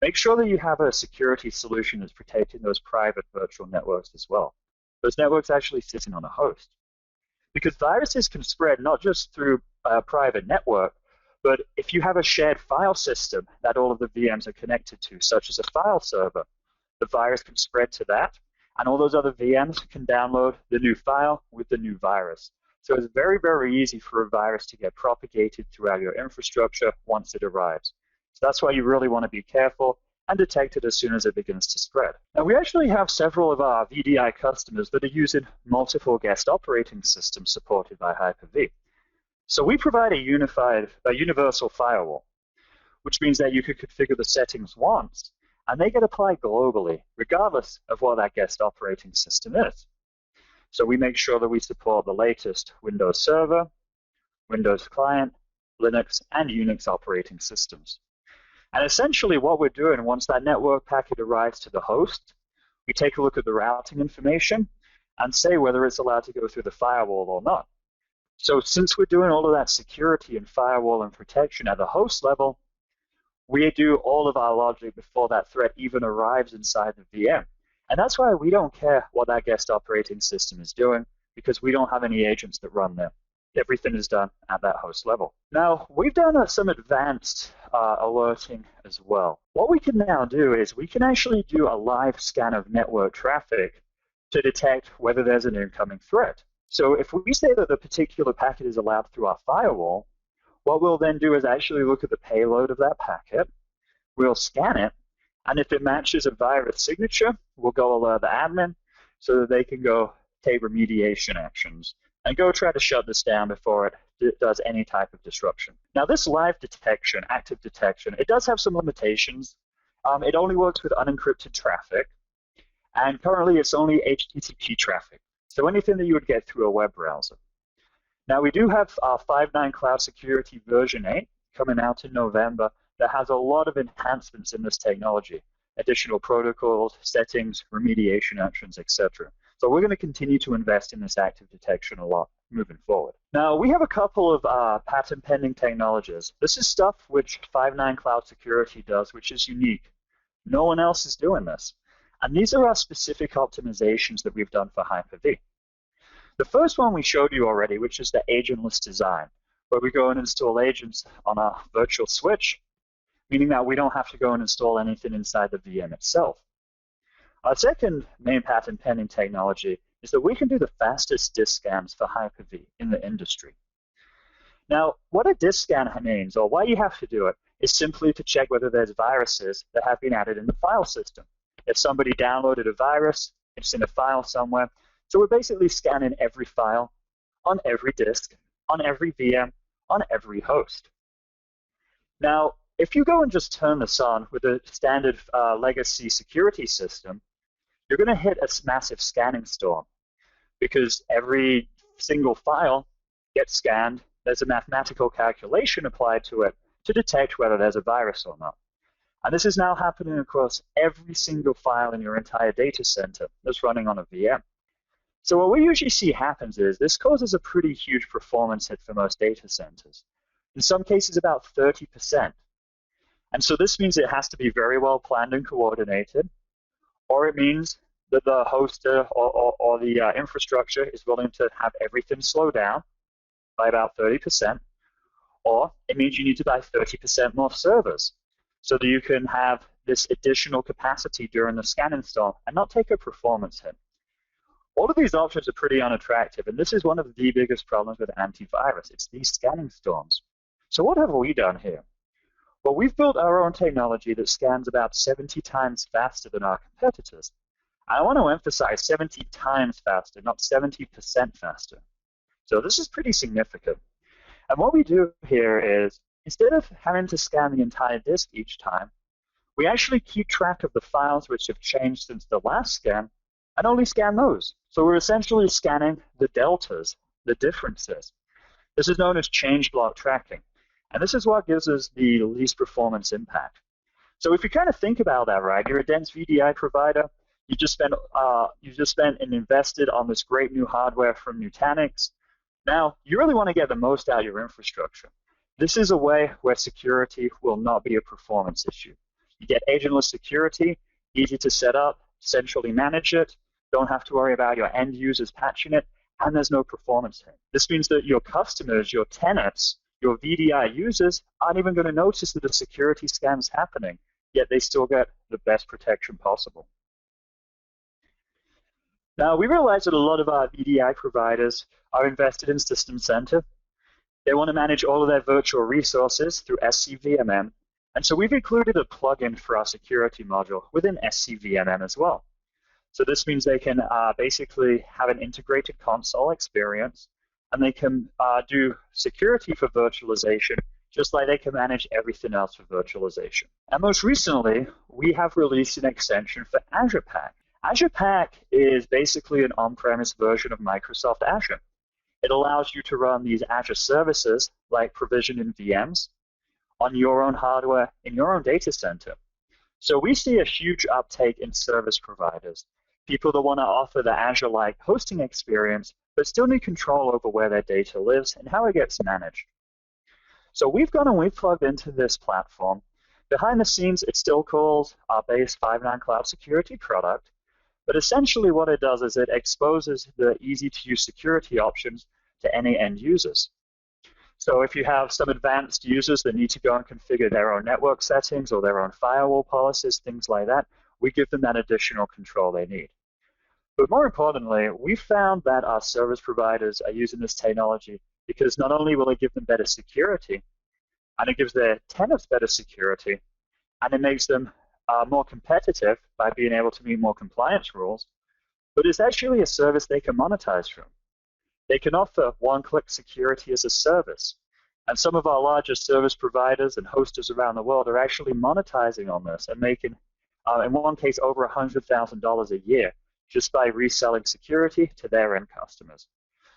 B: make sure that you have a security solution that's protecting those private virtual networks as well. Those networks actually sitting on a host. Because viruses can spread not just through a private network, but if you have a shared file system that all of the VMs are connected to, such as a file server, the virus can spread to that, and all those other VMs can download the new file with the new virus. So it's very, very easy for a virus to get propagated throughout your infrastructure once it arrives. So that's why you really want to be careful and detect it as soon as it begins to spread. Now, we actually have several of our VDI customers that are using multiple guest operating systems supported by HyperV. So we provide a universal firewall, which means that you could configure the settings once, and they get applied globally, regardless of what that guest operating system is. So we make sure that we support the latest Windows Server, Windows Client, Linux, and Unix operating systems. And essentially what we're doing, once that network packet arrives to the host, we take a look at the routing information and say whether it's allowed to go through the firewall or not. So since we're doing all of that security and firewall and protection at the host level, we do all of our logic before that threat even arrives inside the VM. And that's why we don't care what that guest operating system is doing, because we don't have any agents that run there. Everything is done at that host level. Now, we've done some advanced alerting as well. What we can now do is we can actually do a live scan of network traffic to detect whether there's an incoming threat. So if we say that the particular packet is allowed through our firewall, what we'll then do is actually look at the payload of that packet, we'll scan it, and if it matches a virus signature, we'll go alert the admin so that they can go take remediation actions and go try to shut this down before it does any type of disruption. Now this live detection, active detection, it does have some limitations. It only works with unencrypted traffic, and currently it's only HTTP traffic. So anything that you would get through a web browser. Now we do have our 5.9 Cloud Security version 8 coming out in November that has a lot of enhancements in this technology, additional protocols, settings, remediation actions, etc. So we're going to continue to invest in this active detection a lot moving forward. Now we have a couple of patent pending technologies. This is stuff which 5.9 Cloud Security does, which is unique. No one else is doing this. And these are our specific optimizations that we've done for HyperV. The first one we showed you already, which is the agentless design, where we go and install agents on our virtual switch, meaning that we don't have to go and install anything inside the VM itself. Our second main patent pending technology is that we can do the fastest disk scans for Hyper-V in the industry. Now, what a disk scan means, or why you have to do it, is simply to check whether there's viruses that have been added in the file system. If somebody downloaded a virus, it's in a file somewhere. So we're basically scanning every file on every disk, on every VM, on every host. Now, if you go and just turn this on with a standard legacy security system, you're going to hit a massive scanning storm because every single file gets scanned. There's a mathematical calculation applied to it to detect whether there's a virus or not. And this is now happening across every single file in your entire data center that's running on a VM. So what we usually see happens is this causes a pretty huge performance hit for most data centers. In some cases, about 30%. And so this means it has to be very well planned and coordinated, or it means that the hoster or the infrastructure is willing to have everything slow down by about 30%, or it means you need to buy 30% more servers so that you can have this additional capacity during the scanning storm and not take a performance hit. All of these options are pretty unattractive, and this is one of the biggest problems with antivirus. It's these scanning storms. So what have we done here? Well, we've built our own technology that scans about 70 times faster than our competitors. I want to emphasize 70 times faster, not 70% faster. So this is pretty significant. And what we do here is, instead of having to scan the entire disk each time, we actually keep track of the files which have changed since the last scan and only scan those. So we're essentially scanning the deltas, the differences. This is known as change block tracking. And this is what gives us the least performance impact. So if you kind of think about that, right, you're a dense VDI provider, you just spent and invested on this great new hardware from Nutanix. Now, you really want to get the most out of your infrastructure. This is a way where security will not be a performance issue. You get agentless security, easy to set up, centrally manage it, don't have to worry about your end users patching it, and there's no performance hit. This means that your customers, your tenants, your VDI users aren't even going to notice that a security scan is happening, yet they still get the best protection possible. Now, we realize that a lot of our VDI providers are invested in System Center. They want to manage all of their virtual resources through SCVMM, and so we've included a plugin for our security module within SCVMM as well. So this means they can basically have an integrated console experience, and they can do security for virtualization, just like they can manage everything else for virtualization. And most recently, we have released an extension for Azure Pack. Azure Pack is basically an on-premise version of Microsoft Azure. It allows you to run these Azure services, like provisioning VMs, on your own hardware in your own data center. So we see a huge uptake in service providers, people that want to offer the Azure-like hosting experience, but still need control over where their data lives and how it gets managed. So we've gone and we've plugged into this platform. Behind the scenes, it still calls our base 5.9 cloud security product, but essentially what it does is it exposes the easy-to-use security options to any end users. So if you have some advanced users that need to go and configure their own network settings or their own firewall policies, things like that, we give them that additional control they need. But more importantly, we found that our service providers are using this technology because not only will it give them better security, and it gives their tenants better security, and it makes them more competitive by being able to meet more compliance rules, but it's actually a service they can monetize from. They can offer one-click security as a service. And some of our largest service providers and hosters around the world are actually monetizing on this and making, in one case, over $100,000 a year just by reselling security to their end customers.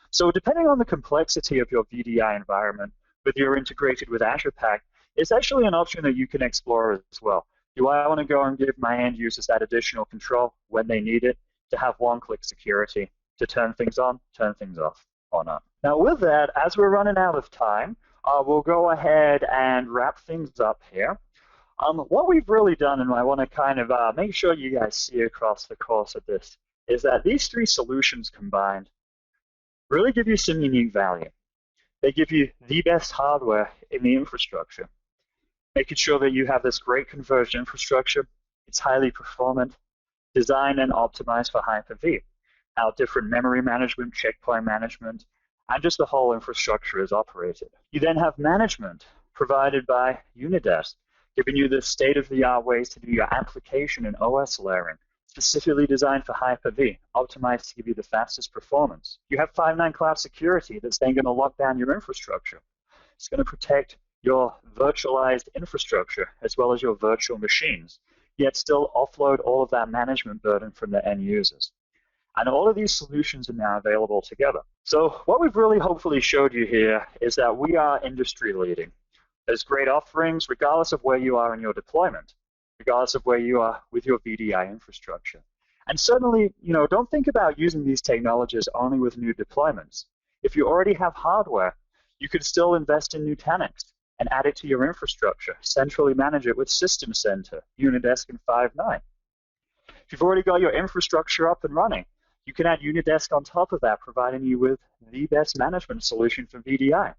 B: So depending on the complexity of your VDI environment, whether you're integrated with Azure Pack, it's actually an option that you can explore as well. Do I want to go and give my end users that additional control when they need it to have one-click security, to turn things on, turn things off, or not? Now with that, as we're running out of time, we'll go ahead and wrap things up here. What we've really done, and I want to kind of make sure you guys see across the course of this, is that these three solutions combined really give you some unique value. They give you the best hardware in the infrastructure, making sure that you have this great converged infrastructure. It's highly performant, designed and optimized for Hyper-V. how different memory management, checkpoint management, and just the whole infrastructure is operated. You then have management provided by Unidesk, giving you the state-of-the-art ways to do your application and OS layering, specifically designed for Hyper-V, optimized to give you the fastest performance. You have 5.9 Cloud Security that's then going to lock down your infrastructure. It's going to protect your virtualized infrastructure as well as your virtual machines, yet still offload all of that management burden from the end users. And all of these solutions are now available together. So what we've really hopefully showed you here is that we are industry leading. There's great offerings regardless of where you are in your deployment, regardless of where you are with your VDI infrastructure. And certainly, don't think about using these technologies only with new deployments. If you already have hardware, you could still invest in Nutanix and add it to your infrastructure, centrally manage it with System Center, Unidesk, and 5.9. If you've already got your infrastructure up and running, you can add Unidesk on top of that, providing you with the best management solution for VDI.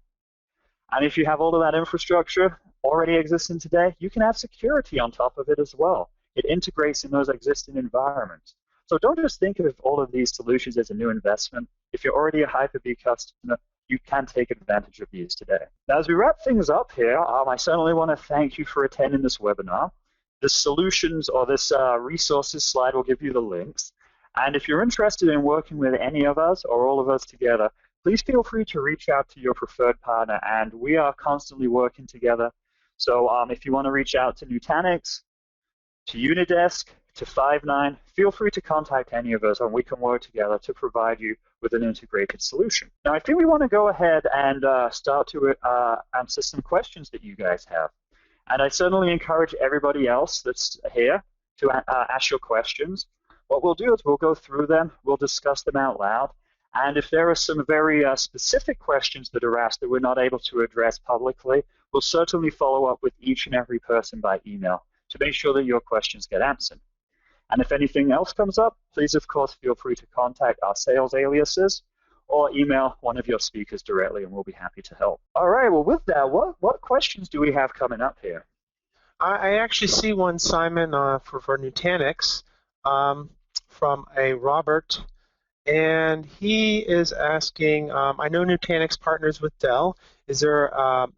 B: And if you have all of that infrastructure already existing today, you can add security on top of it as well. It integrates in those existing environments. So don't just think of all of these solutions as a new investment. If you're already a Hyper-V customer, you can take advantage of these today. Now, as we wrap things up here, I certainly want to thank you for attending this webinar. The solutions or this resources slide will give you the links. And if you're interested in working with any of us or all of us together, please feel free to reach out to your preferred partner, and we are constantly working together. So if you want to reach out to Nutanix, to Unidesk, to 5.9, feel free to contact any of us, and we can work together to provide you with an integrated solution. Now, I think we want to go ahead and start to answer some questions that you guys have. And I certainly encourage everybody else that's here to ask your questions. What we'll do is we'll go through them, we'll discuss them out loud, and if there are some very specific questions that are asked that we're not able to address publicly, we'll certainly follow up with each and every person by email to make sure that your questions get answered. And if anything else comes up, please, of course, feel free to contact our sales aliases or email one of your speakers directly, and we'll be happy to help. All right, well, with that, what questions do we have coming up here?
C: I actually see one, Simon, for Nutanix from a Robert, and he is asking, I know Nutanix partners with Dell. Is there an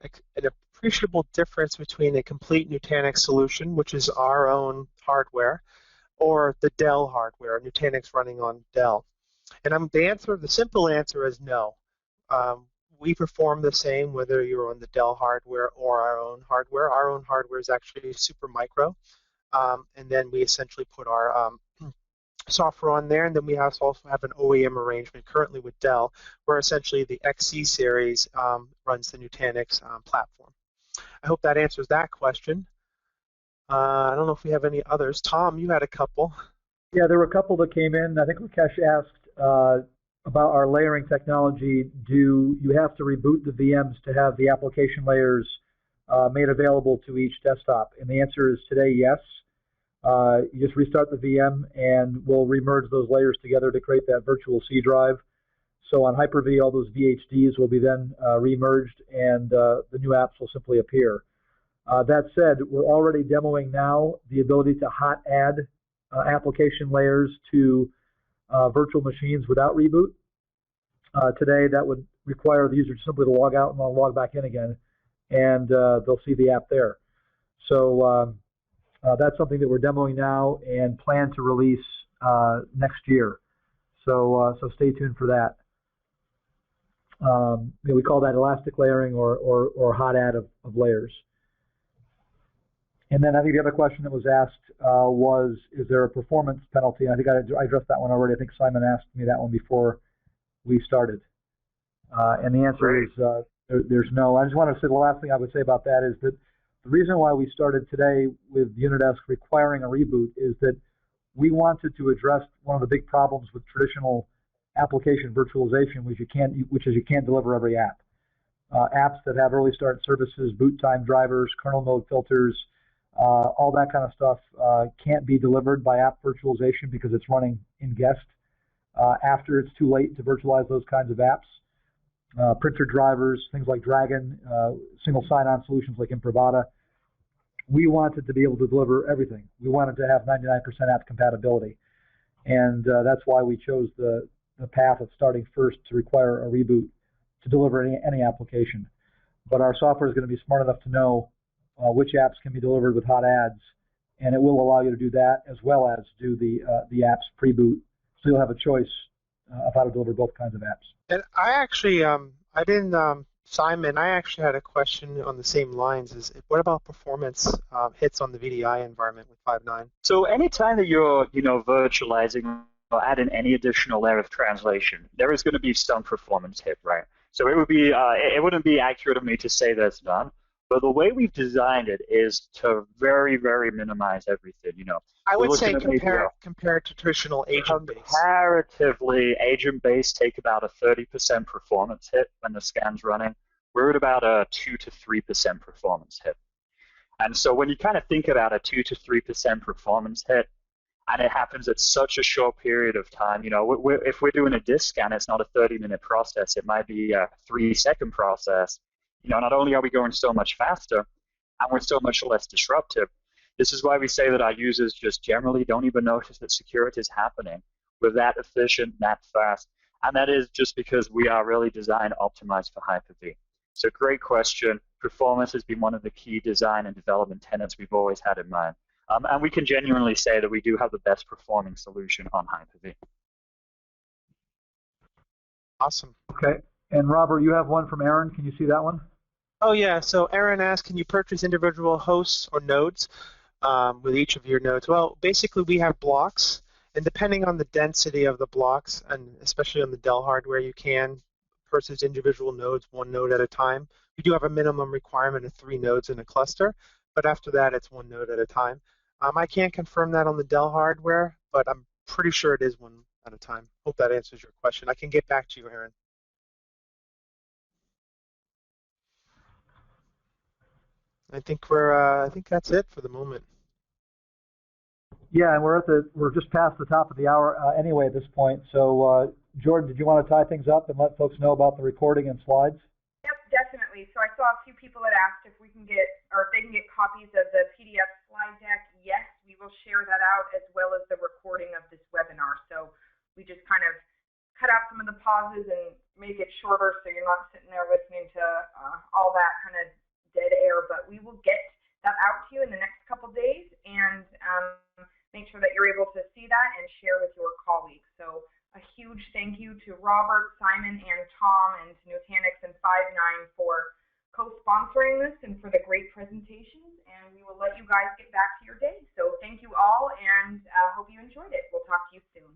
C: appreciable difference between a complete Nutanix solution, which is our own hardware, or the Dell hardware, Nutanix running on Dell? And the simple answer is no. We perform the same whether you're on the Dell hardware or our own hardware. Our own hardware is actually super micro, and then we essentially put our software on there, and then we also have an OEM arrangement currently with Dell, where essentially the XC series runs the Nutanix platform. I hope that answers that question. I don't know if we have any others. Tom, you had a couple.
E: Yeah, there were a couple that came in. I think Rakesh asked about our layering technology. Do you have to reboot the VMs to have the application layers made available to each desktop? And the answer is today, yes. You just restart the VM, and we'll remerge those layers together to create that virtual C drive. So on Hyper-V, all those VHDs will be then remerged, and the new apps will simply appear. That said, we're already demoing now the ability to hot add application layers to virtual machines without reboot. Today, that would require the user simply to log out and log back in again, and they'll see the app there. So that's something that we're demoing now and plan to release next year. So stay tuned for that. We call that elastic layering or hot add of layers. And then I think the other question that was asked was, is there a performance penalty? I think I addressed that one already. I think Simon asked me that one before we started. And the answer is there's no. I just want to say the last thing I would say about that is that the reason why we started today with Unidesk requiring a reboot is that we wanted to address one of the big problems with traditional application virtualization, which is you can't deliver every app. Apps that have early start services, boot time drivers, kernel mode filters, all that kind of stuff can't be delivered by app virtualization because it's running in guest after it's too late to virtualize those kinds of apps. Printer drivers, things like Dragon, single sign-on solutions like Imprivata. We wanted to be able to deliver everything. We wanted to have 99% app compatibility. And that's why we chose the path of starting first to require a reboot to deliver any application. But our software is going to be smart enough to know which apps can be delivered with hot adds, and it will allow you to do that as well as do the apps pre-boot. So you'll have a choice of how to deliver both kinds of apps.
C: And I actually, Simon, I actually had a question on the same lines. Is what about performance hits on the VDI environment with 5.9?
B: So anytime that you're, virtualizing or adding any additional layer of translation, there is going to be some performance hit, right? So it would be, it wouldn't be accurate of me to say there's none. But the way we've designed it is to very, very minimize everything.
C: I would say compared to traditional agent-based.
B: Comparatively, agent-based take about a 30% performance hit when the scan's running. We're at about a 2 to 3% performance hit. And so when you kind of think about a 2 to 3% performance hit, and it happens at such a short period of time, if we're doing a disk scan, it's not a 30-minute process. It might be a 3-second process. Not only are we going so much faster, and we're so much less disruptive. This is why we say that our users just generally don't even notice that security is happening. We're that efficient, that fast, and that is just because we are really designed optimized for HyperV. So great question. Performance has been one of the key design and development tenets we've always had in mind. And we can genuinely say that we do have the best performing solution on HyperV.
C: Awesome.
E: Okay. And Robert, you have one from Aaron. Can you see that one?
C: Oh, yeah. So Aaron asked, can you purchase individual hosts or nodes with each of your nodes? Well, basically, we have blocks. And depending on the density of the blocks, and especially on the Dell hardware, you can purchase individual nodes, one node at a time. We do have a minimum requirement of 3 nodes in a cluster. But after that, it's 1 node at a time. I can't confirm that on the Dell hardware, but I'm pretty sure it is 1 at a time. Hope that answers your question. I can get back to you, Aaron. I think that's it for the moment.
E: Yeah, and we're just past the top of the hour anyway at this point. So Jordan, did you want to tie things up and let folks know about the recording and slides?
A: Yep, definitely. So I saw a few people that asked if we can get, or if they can get copies of the PDF slide deck. Yes, we will share that out as well as the recording of this webinar. So we just kind of cut out some of the pauses and make it shorter so you're not sitting there listening to all that kind of dead air, but we will get that out to you in the next couple days and make sure that you're able to see that and share with your colleagues. So a huge thank you to Robert, Simon, and Tom, and to Nutanix and 5.9 for co-sponsoring this and for the great presentations, and we will let you guys get back to your day. So thank you all, and hope you enjoyed it. We'll talk to you soon.